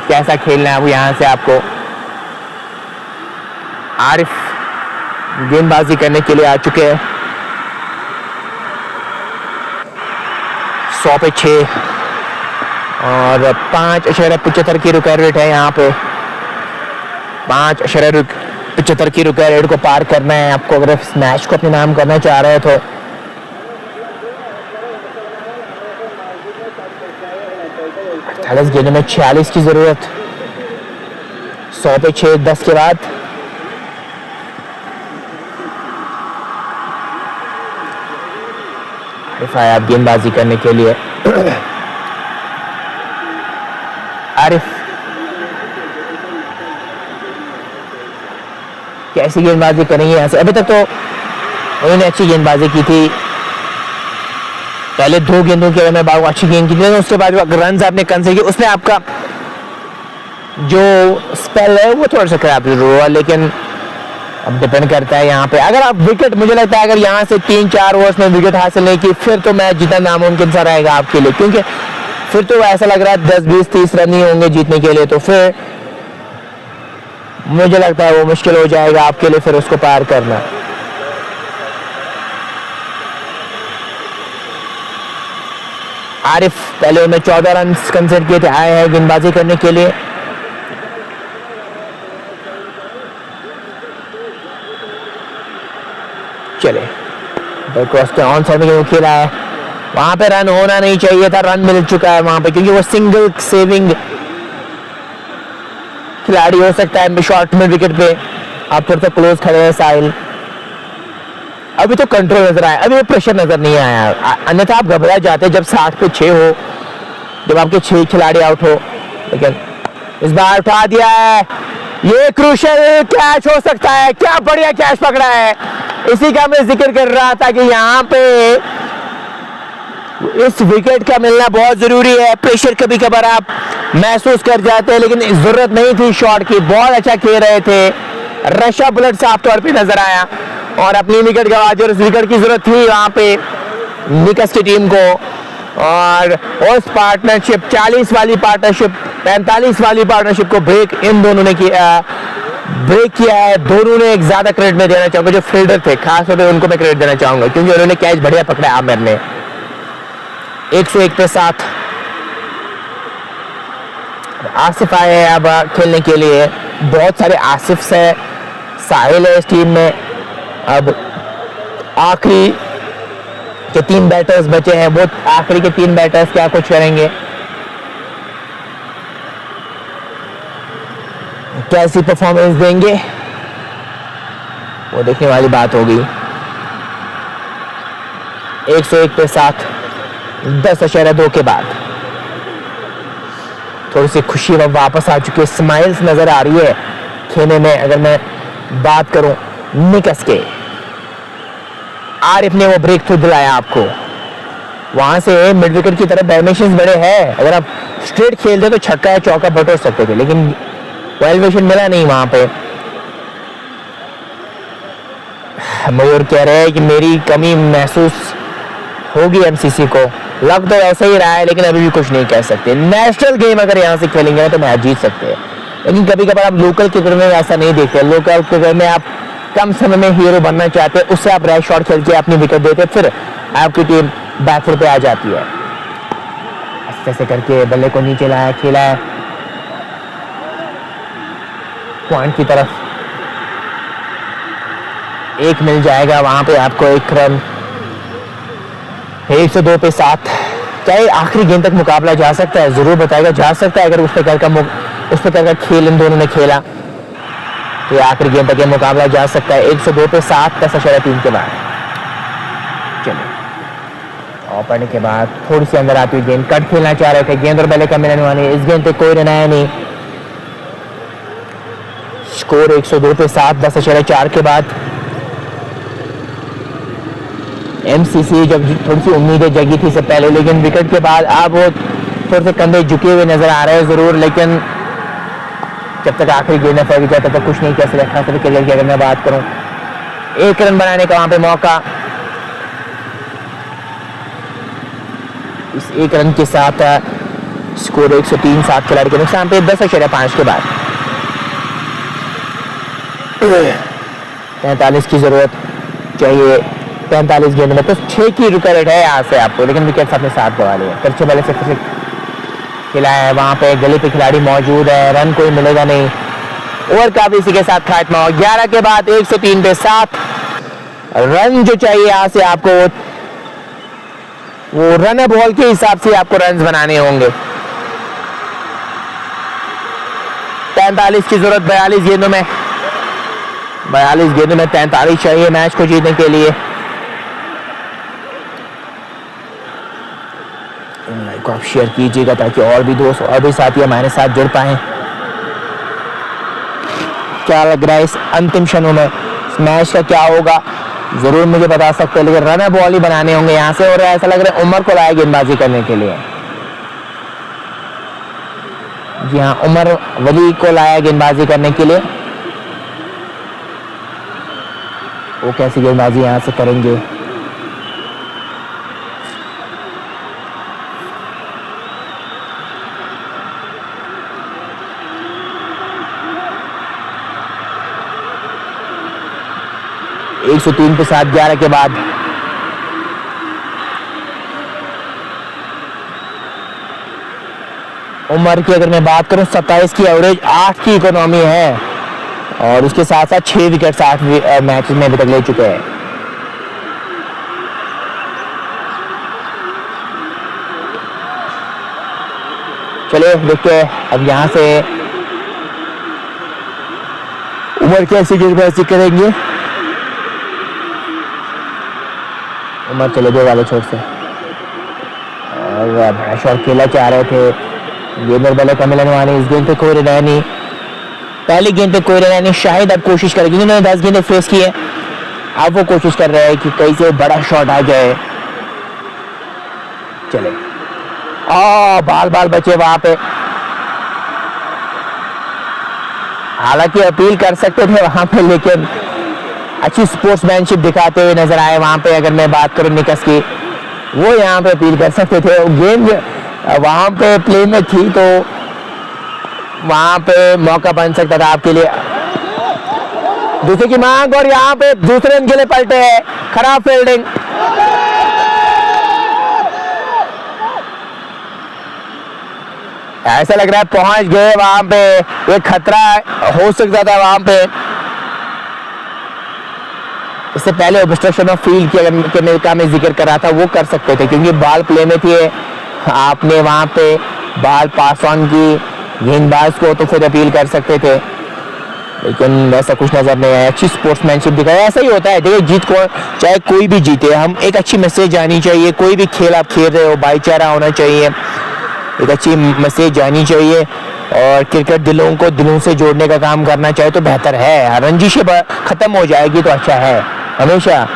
कैसा खेलना है वो यहाँ से आपको। आरिफ गेंदबाजी करने के लिए आ चुके हैं। 100 पे 6 और 5.75 की रुकॉयल रेट है यहाँ पे। 5.75 की रुकॉयल रेट को पार करना है आपको अगर इस मैच को अपने नाम करना चाह रहे हो तो। गेंदों में 46 की जरूरत। 100 पे 6, 10 के बाद आप गेंदबाजी करने के लिए। आरिफ कैसी गेंदबाजी करेंगे यहाँ से? अभी तक तो उन्होंने अच्छी गेंदबाजी की थी, पहले 2 गेंदों के में बाबू अच्छी गेंद की थी, उसके बाद रन आपने कंसीडर किए, उसने आपका जो स्पेल है वो थोड़ा सा खराब हुआ। लेकिन अब डिपेंड करता है यहाँ पे, अगर आप विकेट, मुझे लगता है अगर यहाँ से 3-4 ओवर्स में विकेट हासिल नहीं की फिर तो मैच जीतना नामुमकिन सा रहेगा आपके लिए, क्योंकि फिर तो ऐसा लग रहा है 10, 20, 30 रन ही होंगे जीतने के लिए, तो फिर मुझे लगता है वो मुश्किल हो जाएगा आपके लिए फिर उसको पार करना। आरिफ पहले उन्हें 14 रन कंसीडर किए थे, आए हैं गेंदबाजी करने के लिए। चले ऑन साइड में खेला है, वहां पे रन होना नहीं चाहिए था, रन मिल चुका है वहां पे, क्योंकि वो सिंगल सेविंग खिलाड़ी हो सकता है शॉर्ट में विकेट पे। आप थोड़ा सा क्लोज खड़े हैं साहिल, अभी तो कंट्रोल नजर आया, अभी प्रेशर नजर नहीं आया, अन्यथा आप घबरा जाते जब 60 पे 6 हो, जब आपके 6 खिलाड़ी आउट हो। लेकिन इस बार उठा दिया है, ये क्रूशियल कैच हो सकता है, क्या बढ़िया कैच पकड़ा है, इसी का मैं जिक्र कर रहा था कि यहाँ पे इस विकेट का मिलना बहुत जरूरी है। प्रेशर कभी कभार आप महसूस कर जाते हैं, लेकिन जरूरत नहीं थी शॉट की। बहुत अच्छा खेल रहे थे, रशा बुलेट साफ तौर पे नजर आया और अपनी विकेट गवा दी। और इस विकेट की जरूरत थी वहां पे निकस की टीम को। और उस पार्टनरशिप 40 वाली पार्टनरशिप 45 वाली पार्टनरशिप को ब्रेक इन दोनों ने किया है। दोनों ने एक ज्यादा क्रेडिट में देना चाहूंगा, जो फील्डर थे खासतौर पर उनको मैं क्रेडिट देना चाहूंगा, क्योंकि उन्होंने कैच बढ़िया पकड़ा आमिर ने। 101 पे 7 आसिफ आए हैं अब खेलने के लिए। बहुत सारे आसिफ है, साहिल है इस टीम में। अब आखिरी के 3 बैटर्स बचे हैं, वो आखिरी के 3 बैटर्स क्या कुछ करेंगे, कैसी परफॉर्मेंस देंगे, वो देखने वाली बात होगी। 101 पे 7 10.2 के बाद थोड़ी सी खुशी वापस आ चुकी है, स्माइल्स नजर आ रही है खेलने में। अगर मैं बात करूं निकस के, आरिफ ने वो ब्रेक थ्रू दिलाया आपको, वहां से मिड विकेट की तरफ डायमेंशंस बड़े हैं। अगर आप स्ट्रेट खेलते तो छक्का या चौका बटोर सकते थे, लेकिन वो एलिवेशन मिला नहीं वहां पे। मयूर कह रहे हैं कि मेरी कमी महसूस होगी एमसीसी को, लग तो ऐसा ही रहा है, लेकिन अभी भी कुछ नहीं कह सकते। नेशनल गेम अगर यहाँ से खेलेंगे ना तो मैच जीत सकते हैं, लेकिन कभी कभार आप लोकल क्रिकेट में ऐसा नहीं देखते। लोकल क्रिकेट में आप कम समय में हीरो बनना चाहते हैं, उससे आप रैश शॉट खेल के अपनी विकेट देते, फिर आपकी टीम बैकफुट पे आ जाती है। ऐसे करके बल्ले को नीचे लाया, खेला है पॉइंट की तरफ, एक मिल जाएगा वहां पे आपको 1 रन। 102 पे 7। क्या ये आखिरी गेंद तक मुकाबला जा सकता है? जरूर बताएगा, जा सकता है। अगर उस प्रकार का खेल इन दोनों ने खेला तो ये आखिरी गेंद तक ये मुकाबला जा सकता है। 102 पे 7 10.3 के बाद। चलिए, और पढ़ने के बाद थोड़ी सी अंदर आती हुई गेंद, कट खेलना चाह रहे थे, गेंद और बल्ले का मिलन हुआ नहीं। इस गेंद पे कोई रन आया नहीं। स्कोर 102 पे 7 10.4 के बाद। एमसीसी जब थोड़ी सी उम्मीदें जगी थी इससे पहले, लेकिन विकेट के बाद अब वो थोड़े से कंधे झुके हुए नजर आ रहे हैं जरूर, लेकिन जब तक आखिरी गेंद फैल जाए तब तक कुछ नहीं कह सकते। खासतौर पर क्रिकेट की अगर मैं बात करूं, 1 रन बनाने का वहां पे मौका, इस 1 रन के साथ स्कोर 103 7 खिलाड़ी के नुकसान पे 10.5 के बाद। 43 की जरूरत चाहिए 45 गेंद में, तो 6 की रिकॉर्ड है यहाँ से आपको, लेकिन विकेट अपने साथ गवा लिए। तिरछे बल्ले से फिर खिला है, वहां पे गली पे खिलाड़ी मौजूद है, रन कोई मिलेगा नहीं। ओवर का भी इसी के साथ खात्मा हो। 11 के बाद 103 पे 7 रन जो चाहिए यहाँ से आपको, वो रन बॉल के हिसाब से आपको रन बनाने होंगे। 45 की जरूरत 42 गेंदों में, 42 गेंदों में 43 चाहिए मैच को जीतने के लिए। लाइक को आप शेयर कीजिएगा ताकि और भी दोस्त और भी साथी हमारे साथ जुड़ पाए। क्या लग रहा है इस अंतिम क्षणों में इस मैच का क्या होगा, जरूर मुझे बता सकते हैं, लेकिन रन बॉल ही बनाने होंगे यहाँ से। और ऐसा लग रहा है उमर को लाया गेंदबाजी करने के लिए। जी हाँ, उमर वली को लाया गेंदबाजी करने के लिए। वो कैसी गेंदबाजी यहाँ से करेंगे, एक 103 पे 7 11 के बाद। उमर की अगर मैं बात करूं 27 की एवरेज, 8 की इकोनॉमी है और उसके साथ साथ 6 विकेट 8 मैचेस में अभी तक ले चुके हैं। चलिए देखते हैं अब यहां से उमर कैसी गेंदबाजी करेंगे। उमर चले गए वाले छोर से और बड़ा शॉट खेला चाह रहे थे, गेंद और बल्ले का मिलन हुआ नहीं। इस गेंद पे कोई रन नहीं, पहली गेंद पे कोई रन नहीं। शाहिद अब कोशिश करेंगे, जिन्होंने 10 गेंदें फेस की है, अब वो कोशिश कर रहे हैं कि कहीं से बड़ा शॉट आ जाए। चले बाल बाल बचे वहां पे, हालांकि अपील कर सकते थे वहां पे, लेकिन अच्छी स्पोर्ट्समैनशिप दिखाते हुए नजर आए वहां पे। अगर मैं बात करूं निकस की, वो यहाँ पे अपील कर सकते थे, गेंद वहां पे प्ले में थी तो वहां पे मौका बन सकता था आपके लिए। दूसरे की मांग और यहाँ पे दूसरे रन के लिए पलटे हैं, खराब फील्डिंग। ऐसा लग रहा है पहुंच गए वहां पे, एक खतरा हो सकता था वहां पे। इससे पहले ऑब्स्ट्रक्शन ऑफ फील्ड का मैं जिक्र कर रहा था, वो कर सकते थे क्योंकि बॉल प्ले में थी। आपने वहां पे बॉल पास ऑन की गेंदबाज को तो फिर अपील कर सकते थे, लेकिन वैसा कुछ नजर नहीं आया। अच्छी स्पोर्ट्समैनशिप दिखाया, ऐसा ही होता है। देखिए जीत को चाहे कोई भी जीते, हम एक अच्छी मैसेज आनी चाहिए। कोई भी खेल आप खेल रहे हो, भाईचारा होना चाहिए, एक अच्छी मैसेज जानी चाहिए, और क्रिकेट दिलों से जोड़ने का काम करना चाहिए तो बेहतर है। रंजिशें खत्म हो जाएगी तो अच्छा है। हमेशा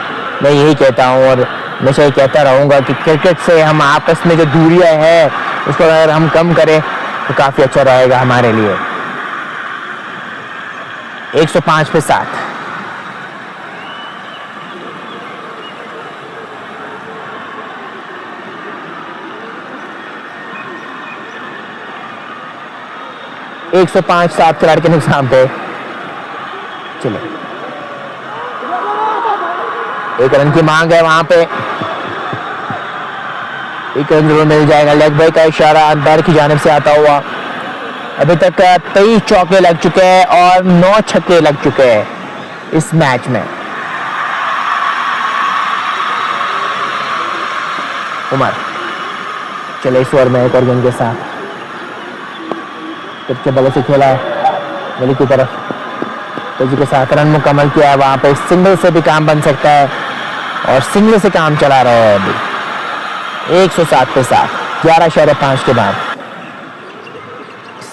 मैं यही कहता हूँ और हमेशा ये कहता रहूँगा कि क्रिकेट से हम आपस में जो दूरियां है उसको अगर हम कम करें तो काफ़ी अच्छा रहेगा हमारे लिए। 105 पे 7। एक 105-7 खिलाड़ी के नुकसान पे। चलिए, एक रन की मांग है वहां पे, एक रन जरूर मिल जाएगा। लेग बाई का इशारा अंपायर की जानिब से आता हुआ। अभी तक 23 चौके लग चुके हैं और 9 छक्के लग चुके हैं इस मैच में। उमर चले इस ओवर में एक और गेंद के साथ के बल्ले से खेला है गली की तरफ, तेजी के साथ रन मुकम्मल किया है। वहां पे सिंगल से भी काम बन सकता है और सिंगल से काम चला रहे हैं अभी। 107 पे 7, 11.5 के बाद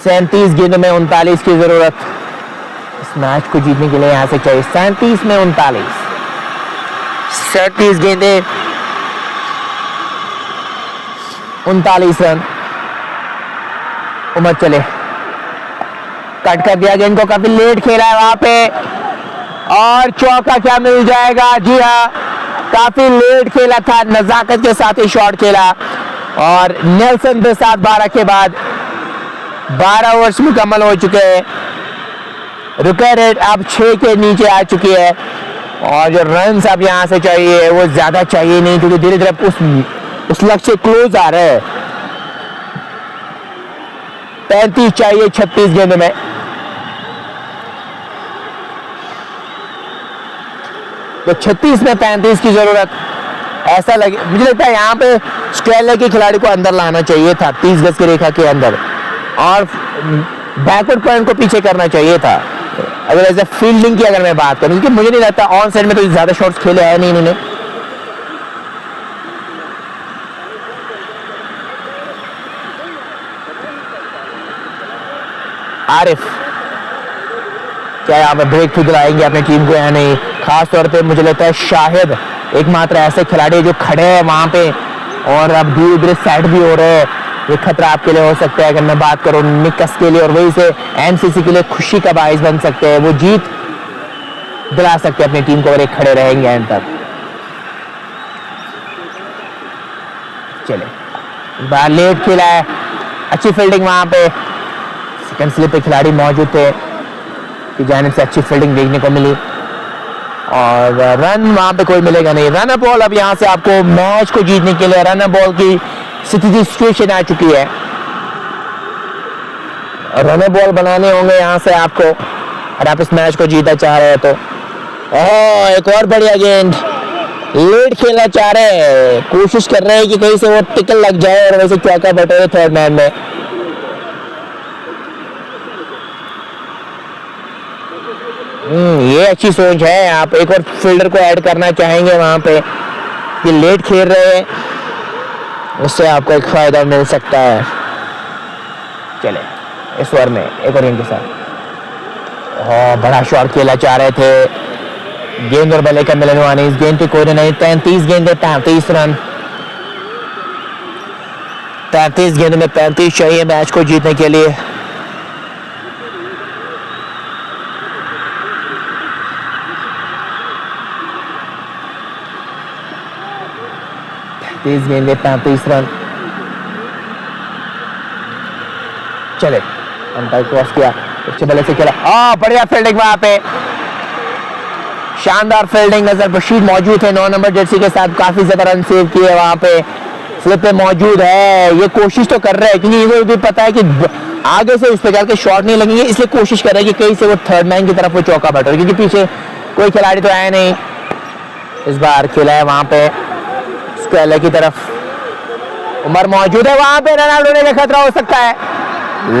37 गेंदों में 39 की जरूरत इस मैच को जीतने के लिए यहां से चाहिए। 37 में 39, 37 गेंदे 39 रन। उमर चले, कट कर दिया गेंद को, काफी लेट खेला है वहां पे और चौका क्या मिल जाएगा। जी हाँ, काफी लेट खेला था, नजाकत के साथ ही शॉट खेला और नेल्सन के साथ 12 के बाद 12 ओवर्स मुकम्मल हो चुके हैं। रुके रेट अब 6 के नीचे आ चुकी है और जो रन अब यहां से चाहिए वो ज्यादा चाहिए नहीं, क्योंकि धीरे धीरे उस लक्ष्य क्लोज आ रहे हैं। 35 चाहिए 36 गेंद में। तो 36 में 35 की जरूरत, ऐसा लगे मुझे लगता है यहाँ पे ऑस्ट्रेलिया के खिलाड़ी को अंदर लाना चाहिए था 30 गज की रेखा के अंदर और बैकवर्ड पॉइंट को पीछे करना चाहिए था। अगर एज ए फील्डिंग की अगर मैं बात करूं, क्योंकि मुझे नहीं लगता ऑन साइड में तो ज्यादा शॉट्स खेले हैं नहीं इन्होंने। आरिफ क्या यहाँ पे ब्रेक थ्रू दिलाएंगे अपनी टीम को या नहीं। खास तौर पे मुझे लगता है शाहिद एकमात्र ऐसे खिलाड़ी जो खड़े हैं वहां पे और अब धीरे धीरे सेट भी हो रहे हैं। ये खतरा आपके लिए हो सकता है अगर मैं बात करूं निकस के लिए, और वही से एमसीसी के लिए खुशी का बाइस बन सकते हैं। वो जीत दिला सकते हैं अपनी टीम को अगर एक खड़े रहेंगे एंड तक। चले, बाहर लेट खेला है, अच्छी फील्डिंग वहां पे, सेकंड स्लिप पे खिलाड़ी मौजूद थे कि जानिब से अच्छी फील्डिंग देखने को मिली और रन वहां पे कोई मिलेगा नहीं। रन बॉल अब यहां से आपको मैच को जीतने के लिए रन बॉल की स्थिति सिचुएशन आ चुकी है। रन बॉल बनाने होंगे यहां से आपको और आप इस मैच को जीतना चाह रहे हैं तो। एक और बढ़िया गेंद, लेट खेलना चाह रहे हैं, कोशिश कर रहे हैं कि कहीं से वो टिकल लग जाए और वैसे चौका बटोरे थर्ड मैन में। ये अच्छी सोच है। आप एक और फील्डर को ऐड करना चाहेंगे वहां पे कि लेट खेल रहे हैं, उससे आपको एक फायदा मिल सकता है। चले इस ओवर में एक और गेंद के साथ बड़ा शॉट खेला चाह रहे थे। गेंद और बल्ले का मिलन हुआ नहीं, इस गेंद पे कोई नहीं। 33 गेंदे 35 रन। 33 गेंदों में 35 चाहिए मैच को जीतने के लिए। तीस गेंदे 35 रन। चले, अंपायर क्रॉस किया, अच्छे बल्ले से खेला, बढ़िया फील्डिंग वहां पे, शानदार फील्डिंग। अजहर बशीर मौजूद है 9 नंबर जर्सी के साथ, काफी ज्यादा रन सेव किए वहां पे, स्लिप पे मौजूद है। ये कोशिश तो कर रहे हैं क्योंकि इनको भी पता है कि आगे से उस पे जाके शॉट नहीं लगेंगे, इसलिए कोशिश कर रहे हैं कि कहीं से वो थर्ड मैन की तरफ वो चौका बटर, क्योंकि पीछे कोई खिलाड़ी तो आया नहीं। इस बार खेला है वहां पे स्क्वेलर की तरफ, उमर मौजूद है वहां पे, रन आउट होने का खतरा हो सकता है,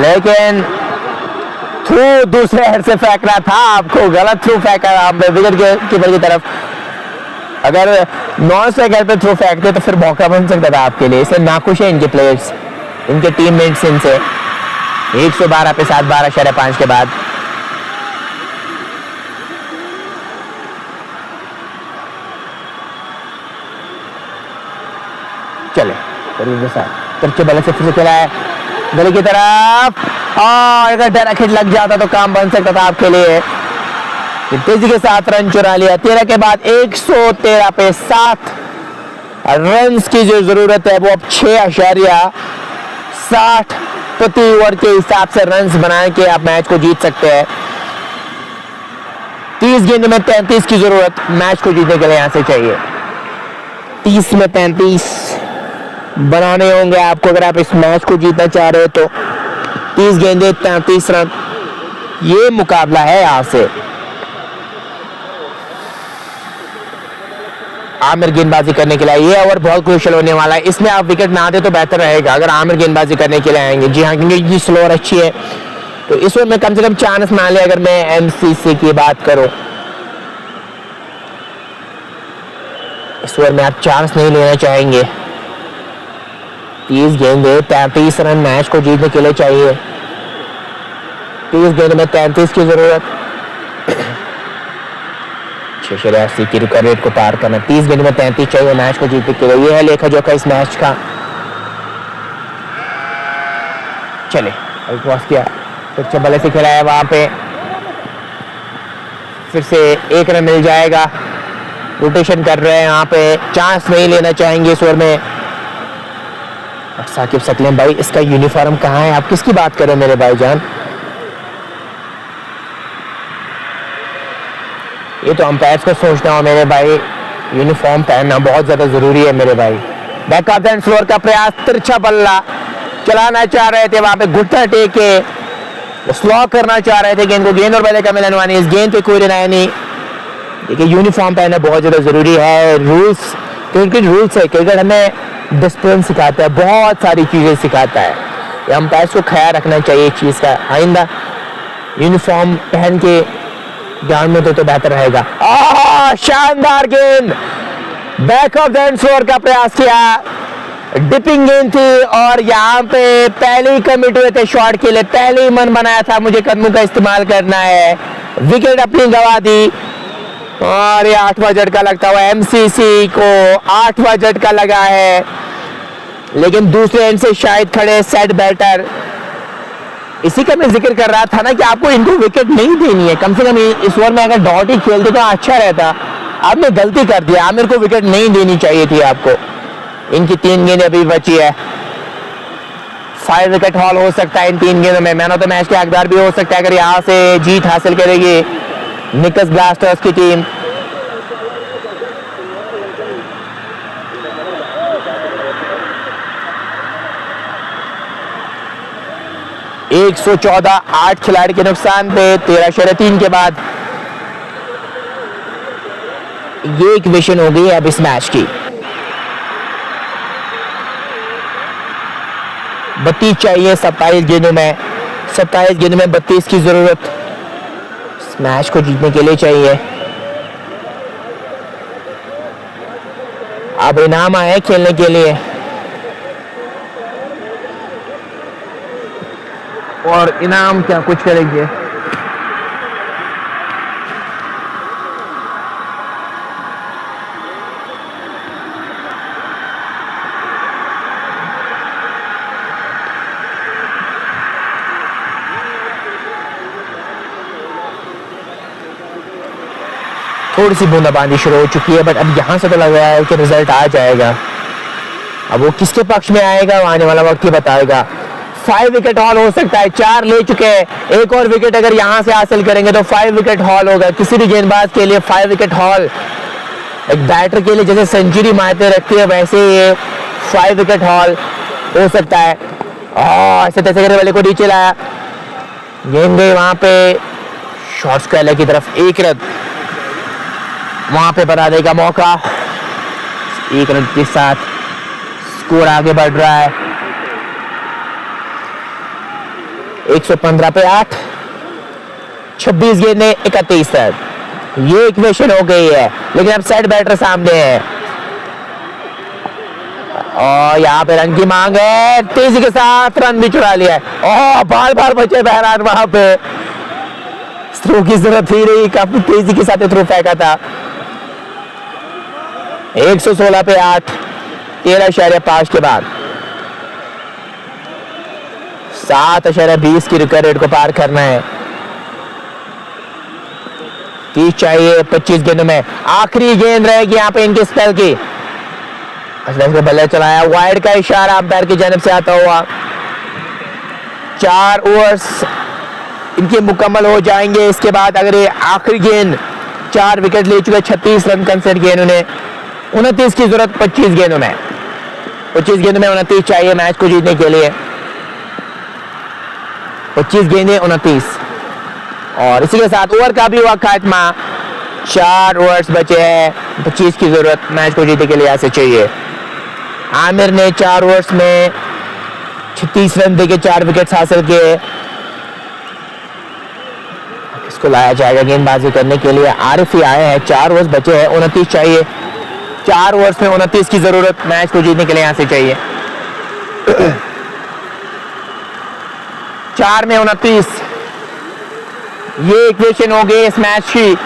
लेकिन थ्रू दूसरे हेड से फेंकना था आपको, गलत थ्रू फेंका आप विकेट के कीपर की तरफ। अगर नॉन स्ट्राइक हेड पे थ्रू फेंकते तो फिर मौका बन सकता था आपके लिए। इससे नाखुश है इनके प्लेयर्स, इनके टीममेट्स इनसे। 112 पे 7 12.5 के बाद चले तिरछे बल्ले से फिर से खेला है गली की तरफ, अगर डायरेक्ट हिट लग जाता तो काम बन सकता था आपके लिए। तेजी के साथ रन चुरा लिया। 13 के बाद 113 पे 7 रन की जो जरूरत है वो अब 6.60 प्रति ओवर के हिसाब से रन बना के आप मैच को जीत सकते हैं। 30 गेंद में 33 की जरूरत मैच को जीतने के लिए यहां से चाहिए। 30 में 33 बनाने होंगे आपको अगर आप इस मैच को जीतना चाह रहे हो तो। 30 गेंदे 33 रन, ये मुकाबला है यहां से। आमिर गेंदबाजी करने के लिए, ये ओवर बहुत क्रूशियल होने वाला है, इसमें आप विकेट ना दे तो बेहतर रहेगा अगर आमिर गेंदबाजी करने के लिए आएंगे। जी हाँ, क्योंकि ये स्लोअर अच्छी है तो इस ओवर में कम से कम चांस मान ले। अगर मैं एमसीसी की बात करूं, इस ओवर में आप चांस नहीं लेना चाहेंगे। 30 गेंदे 33 रन मैच को जीतने के लिए चाहिए। 30 गेंद में 33 की जरूरत, 6.80 की रिकॉर्ड रेट को पार करना। 30 गेंद में 33 चाहिए मैच को जीतने के लिए, ये है लेखा जोखा इस मैच का। चले, क्रॉस किया, फिर बल्ले से खेला है वहां पे, फिर से 1 रन मिल जाएगा। रोटेशन कर रहे हैं यहाँ पे, चांस नहीं लेना चाहेंगे इस ओवर में। साकिब सकलेम भाई, इसका यूनिफॉर्म कहाँ है? आप किसकी बात कर रहे हो मेरे भाईजान? ये तो अंपायर्स को सोचना हो मेरे भाई, यूनिफॉर्म पहनना बहुत ज्यादा जरूरी है मेरे भाई। बैक ऑफ द फ्लोर का प्रयास, तिरछा बल्ला चलाना चाह रहे थे वहां पे, घुटना टेक के स्लो करना चाह रहे थे गेंद को। गेंद और बल्ले का मिलन, इस गेंद पे कोई रिनाई नहीं। देखिए यूनिफॉर्म पहनना बहुत ज्यादा जरूरी है। रूल्स, क्रिकेट रूल्स है, क्रिकेट हमें डिसिप्लिन सिखाता है, बहुत सारी चीजें सिखाता है। ये अंपायर्स को ख्याल रखना चाहिए इस चीज का, आइंदा यूनिफॉर्म पहन के ग्राउंड में तो बेहतर रहेगा। शानदार गेंद, back of the and floor का प्रयास किया, डिपिंग गेंद थी और यहाँ पे पहले ही कमिट हुए थे शॉट के लिए, पहले ही मन बनाया था मुझे कदमों का इस्तेमाल करना है। विकेट अपनी गवा दी और ये 8वां झटका लगता हुआ एमसीसी को 8वां झटका लगा है। लेकिन दूसरे एंड से शायद खड़े सेट बैटर, इसी का मैं जिक्र कर रहा था ना कि आपको इनको विकेट नहीं देनी है। कम से कम इस ओवर में अगर डॉट ही खेलते तो अच्छा रहता। आपने गलती कर दिया, आमिर को विकेट नहीं देनी चाहिए थी आपको। इनकी 3 गेंदें अभी बची है, 5 विकेट हॉल हो सकता है इन 3 गेंदों में। मैन ऑफ द मैच के हकदार भी हो सकता है अगर यहाँ से जीत हासिल करेगी निकस ब्लास्टर्स की टीम। एक 114, 8 खिलाड़ी के नुकसान पे 13/3 के बाद ये इक्वेशन हो गई अब इस मैच की। 32 चाहिए 27 गेंदों में, 27 गेंदों में 32 की जरूरत इस मैच को जीतने के लिए चाहिए। अब इनाम आए खेलने के लिए और इनाम क्या कुछ करेंगे। थोड़ी सी बूंदाबांदी शुरू हो चुकी है, बट अब यहाँ से तो लग रहा है कि रिजल्ट आ जाएगा। अब वो किसके पक्ष में आएगा वो आने वाला वक्त ही बताएगा। 5 विकेट हॉल हो सकता है, 4 ले चुके हैं, एक और विकेट अगर यहाँ से हासिल करेंगे तो 5 विकेट हॉल होगा। किसी भी गेंदबाज के लिए 5 विकेट हॉल, एक बैटर के लिए जैसे सेंचुरी मायने रखती है वैसे ये 5 विकेट हॉल हो सकता है। ऐसे तैसे करने वाले को नीचे लाया, गेंद गई वहां पे शॉर्ट स्क्वायर की तरफ, 1 रन वहां पे बनाने का मौका। 1 रन के साथ स्कोर आगे बढ़ रहा है 115 पे 8, 26 गेंदें 31 रन। ये इक्वेशन हो गई है, लेकिन अब सेट बैटर सामने है और यहाँ पे रन की मांग है, तेजी के साथ रन भी चुरा लिया है। बार बार बचे बहरान, वहां पे थ्रो की जरूरत ही नहीं, काफी तेजी के साथ थ्रो फेंका था। 116 पे 8, 13.5 के बाद 7.20 की रिकॉर्ड रेट को पार करना है। 30 चाहिए 25 गेंदों में, आखिरी गेंद रहेगी यहाँ पे इनके स्पेल की। बल्ले चलाया, वाइड का इशारा अंपायर की जानिब से आता हुआ। 4 ओवर्स इनके मुकम्मल हो जाएंगे। इसके बाद अगर ये आखिरी गेंद 4 विकेट ले चुके, 36 रन कंसिडर किए इन्होंने। 29 की जरूरत 25 गेंदों में, 25 गेंदों में 29 चाहिए मैच को जीतने के लिए। 25 गेंदें 29, और इसी के साथ ओवर का भी हुआ खात्मा। 4 ओवर्स बचे हैं, 25 की जरूरत मैच को जीतने के लिए ऐसे चाहिए। आमिर ने 4 ओवर्स में 36 रन देके 4 विकेट हासिल किए। इसको लाया जाएगा गेंदबाजी करने के लिए, आरिफ ही आए हैं। 4 ओवर्स बचे हैं, 29 चाहिए। 4 ओवर्स में 29 की जरूरत मैच को जीतने के लिए यहाँ से चाहिए। 4 में 29, ये इक्वेशन हो गई इस मैच की।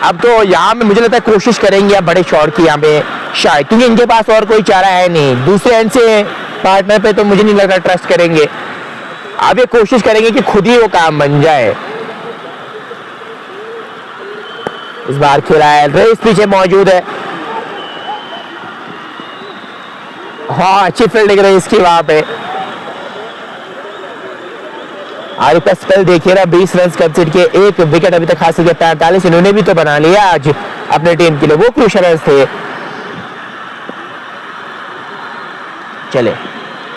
अब तो यहाँ में मुझे लगता है कोशिश करेंगे अब बड़े शॉट की यहाँ पे शायद, क्योंकि इनके पास और कोई चारा है नहीं। दूसरे एंड से पार्टनर पे तो मुझे नहीं लग रहा ट्रस्ट करेंगे। अब ये कोशिश करेंगे कि खुद ही वो काम बन जाए। इस बार खेला है, रेस पीछे मौजूद है। अच्छी फील्डिंग रही इसकी वहां पे। आरिफ का स्पेल देखिए ना, 20 रन कंसीड किए, 1 विकेट अभी तक हासिल किया, 45 इन्होंने भी तो बना लिया आज अपने टीम के लिए, वो क्रूशियल रन थे। चले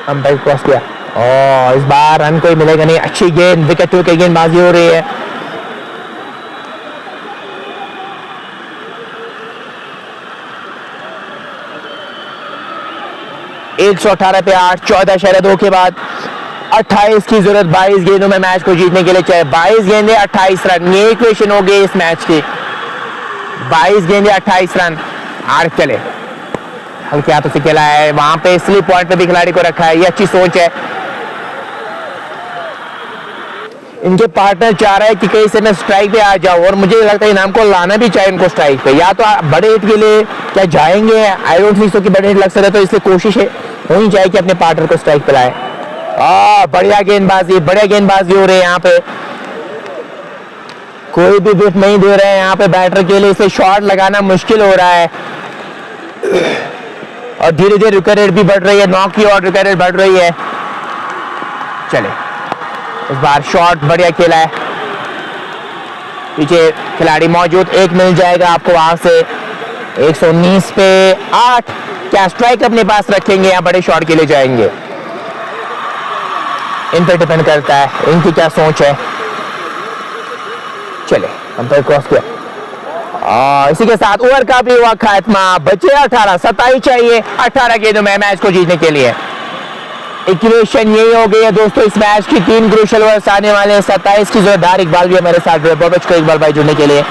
अंपायर क्रॉस किया, इस बार रन कोई मिलेगा नहीं। अच्छी गेंद, विकेट टू की गेंदबाजी हो रही है। एक 118 पे 8, 14.2 के बाद 28 की जरूरत 22 गेंदों में मैच को जीतने के लिए चाहिए। 22 गेंदें 28 रन, ये इक्वेशन हो गई इस मैच की। 22 गेंदें 28 रन। आरिफ चले, हल्के हाथों से खेला है, वहां पे स्लिप पॉइंट पे भी खिलाड़ी को रखा है, ये अच्छी सोच है। इनके पार्टनर चाह रहे हैं कि कहीं से मैं स्ट्राइक पे आ जाऊं, और मुझे लगता है इनाम को लाना भी चाहिए इनको स्ट्राइक पे। या तो बड़े हिट के लिए क्या जाएंगे, आई डोंट थिंक सो कि बड़े हिट लग सकते, तो इसलिए कोशिश होनी चाहिए कि अपने पार्टनर को स्ट्राइक पे लाए। बढ़िया गेंदबाजी हो रही है यहाँ पे। कोई भी विकेट नहीं दे रहे हैं यहाँ पे बैटर के लिए, इसे शॉट लगाना मुश्किल हो रहा है। और धीरे धीरे विकेट रेट भी बढ़ रही है, 9 की और विकेट रेट बढ़ रही है। चले, इस बार शॉट बढ़िया खेला है, पीछे खिलाड़ी मौजूद, 1 मिल जाएगा आपको वहां से। 119 पे 8, क्या स्ट्राइक अपने पास रखेंगे या बड़े शॉट के लिए जाएंगे, इन पर डिपेंड करता है इनकी क्या सोच है। चले, अंपायर क्रॉस किया, इसी के साथ ओवर का भी हुआ खात्मा। बचे 18, 27 चाहिए 18 गेंदों में मैच को जीतने के लिए। इक्वेशन यही हो गई है दोस्तों इस मैच की। 3 क्रूशियल ओवर्स आने वाले हैं, 27 की जोरदार। इकबाल भी हमारे साथ, बहुत इकबाल भाई जुड़ने के लिए।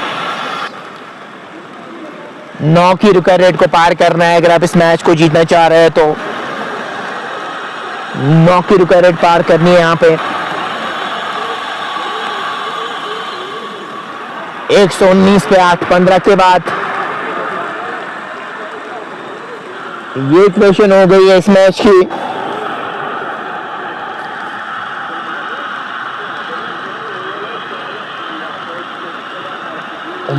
9 की विकेट रेट को पार करना है अगर आप इस मैच को जीतना चाह रहे हैं तो। 9 की विकेट रेट पार करनी है यहाँ पे। 119 पे 8, 15 के बाद ये इक्वेशन हो गई है इस मैच की।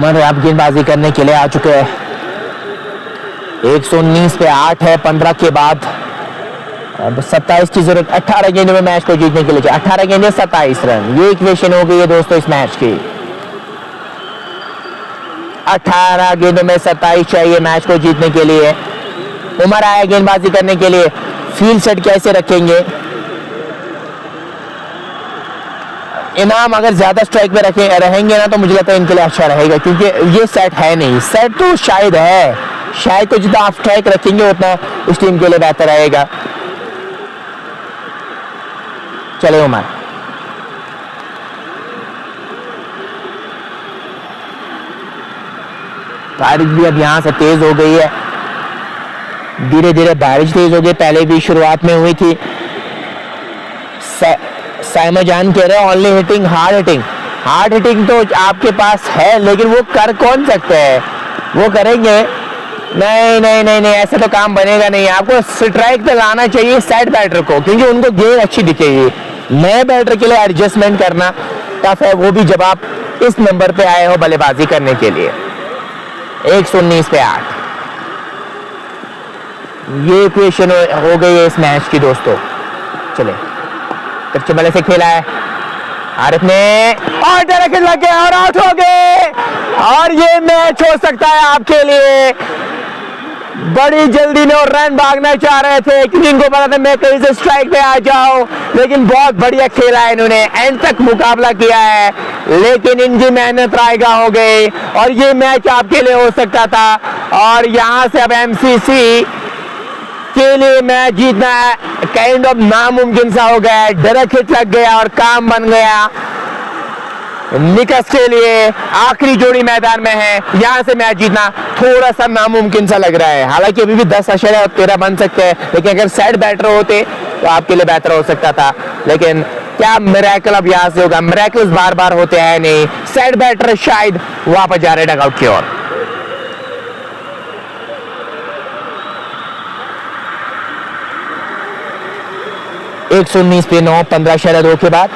उमर अब गेंदबाजी करने के लिए आ चुके हैं। 119 पे 8 है 15 के बाद। अब 27 की जरूरत, 18 गेंदों में मैच को जीतने के लिए। 18 गेंदें 27 रन, ये इक्वेशन हो गई है दोस्तों इस मैच की। 18 गेंदों में 27 चाहिए मैच को जीतने के लिए। उमर आया गेंदबाजी करने के लिए। फील्ड सेट कैसे रखेंगे? इमाम अगर ज्यादा स्ट्राइक पे रहेंगे ना तो मुझे लगता है इनके लिए अच्छा रहेगा, क्योंकि ये सेट है नहीं। सेट तो शायद है, शायद तो जितना आप स्ट्राइक रखेंगे उतना इस टीम के लिए बेहतर रहेगा। चले उमर, बारिश भी अब यहां से तेज हो गई है, धीरे धीरे बारिश तेज हो गई। पहले भी शुरुआत में हुई थी। साइमा जान कह रहे हैं only hitting hard hitting. Hard hitting तो आपके पास है, लेकिन वो कर कौन सकते हैं? वो करेंगे? नहीं नहीं नहीं नहीं, ऐसे तो काम बनेगा नहीं। आपको स्ट्राइक पे लाना चाहिए सेट बैटर को, क्योंकि उनको गेंद अच्छी दिखेगी। नए बैटर के लिए एडजस्टमेंट करना टफ है, वो भी जब आप इस नंबर पे आए हो बल्लेबाजी करने के लिए। 119 पे 8, ये इक्वेशन हो गई है इस मैच की दोस्तों। चले, कच्चे बल्ले से खेला है आरिफ ने, और डायरेक्ट लग गया और आउट हो गए। और ये मैच हो सकता है आपके लिए। बड़ी जल्दी में और रन भागना चाह रहे थे, क्योंकि इनको पता था मैं कहीं से स्ट्राइक पे आ जाऊं, लेकिन बहुत बढ़िया खेला है इन्होंने। एंड तक मुकाबला किया है, लेकिन इनकी मेहनत रायगा हो गई और ये मैच आपके लिए हो सकता था। और यहां से अब एमसीसी के लिए मैच जीतना काइंड ऑफ नामुमकिन सा हो गया है। डायरेक्ट हिट लग गया और काम बन गया निकस के लिए। आखिरी जोड़ी मैदान में है, यहां से मैच जीतना थोड़ा सा नामुमकिन सा लग रहा है। हालांकि अभी भी 10 अशरे और 13 बन सकते हैं, लेकिन अगर सेट बैटर होते तो आपके लिए बेहतर हो सकता था। लेकिन क्या मिरेकल अब यहां से होगा? मिरेकल्स बार बार होते हैं नहीं। सेट बैटर शायद वापस जा रहे डगआउट की ओर। एक 119 पे 9, 15 शरद हो के बाद।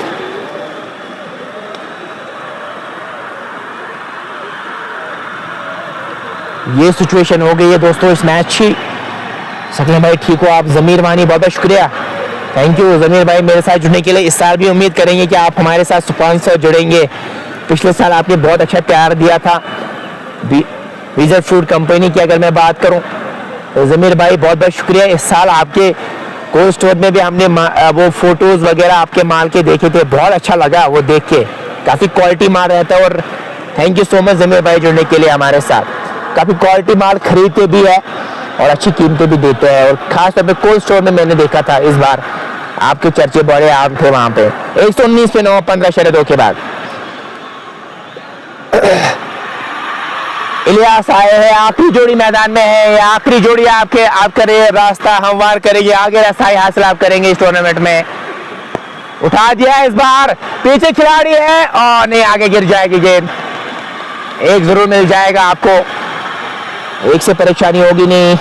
ये सिचुएशन हो गई है दोस्तों इस मैच की। सकले भाई ठीक हो आप? जमीर वानी बहुत बहुत शुक्रिया, थैंक यू जमीर भाई मेरे साथ जुड़ने के लिए। इस साल भी उम्मीद करेंगे कि आप हमारे साथ स्पॉन्सर जुड़ेंगे। पिछले साल आपने बहुत अच्छा प्यार दिया था विजय फूड कंपनी की अगर मैं बात करूं तो जमीर भाई बहुत बहुत शुक्रिया। इस साल आपके कोल्ड स्टोर में भी हमने वो फोटोज वगैरह आपके माल के देखे थे, बहुत अच्छा लगा वो देख के। काफी क्वालिटी माल रहता है और थैंक यू सो मच जमीर भाई जुड़ने के लिए हमारे साथ। काफी क्वालिटी माल खरीदते भी है और अच्छी कीमतें भी देते हैं। और खास तौर पे कोल्ड स्टोर में मैंने देखा था इस बार आपके चर्चे बड़े आम थे वहां पे। 119 पे 9, 15 शरदों के बाद इलियास आए हैं, आखिरी जोड़ी मैदान में है। आखिरी जोड़ी आपका रास्ता हमवार करेगी, आगे रसाई हासिल आप करेंगे इस टूर्नामेंट में। उठा दिया इस बार, पीछे खिलाड़ी है और नहीं, आगे गिर जाएगी गेंद। एक जरूर मिल जाएगा आपको, एक से परेशानी होगी नहीं।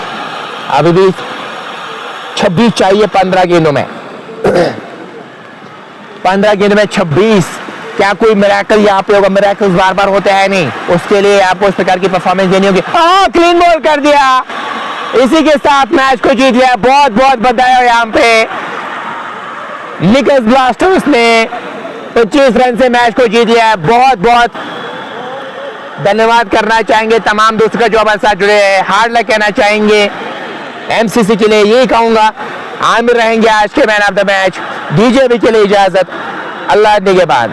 अभी भी 26 चाहिए 15 गेंदों में। 15 गेंद में 26, क्या कोई मिरेकल यहाँ पे होगा? मिरेकल्स बार बार होते हैं नहीं, उसके लिए आपको इस प्रकार की परफॉर्मेंस देनी होगी। क्लीन बॉल कर दिया, इसी के साथ मैच को जीत लिया। बहुत बहुत बधाई हो यहाँ पे निकस ब्लास्टर्स ने 25 रन से मैच को जीत लिया है। बहुत बहुत धन्यवाद करना चाहेंगे तमाम दोस्तों जो हमारे साथ जुड़े हैं। हार्ड लक कहना चाहेंगे एमसीसी के लिए, यही कहूंगा। आमिर रहेंगे आज के मैन ऑफ द मैच। दीजिए अभी के लिए इजाजत, अल्लाह के बाद।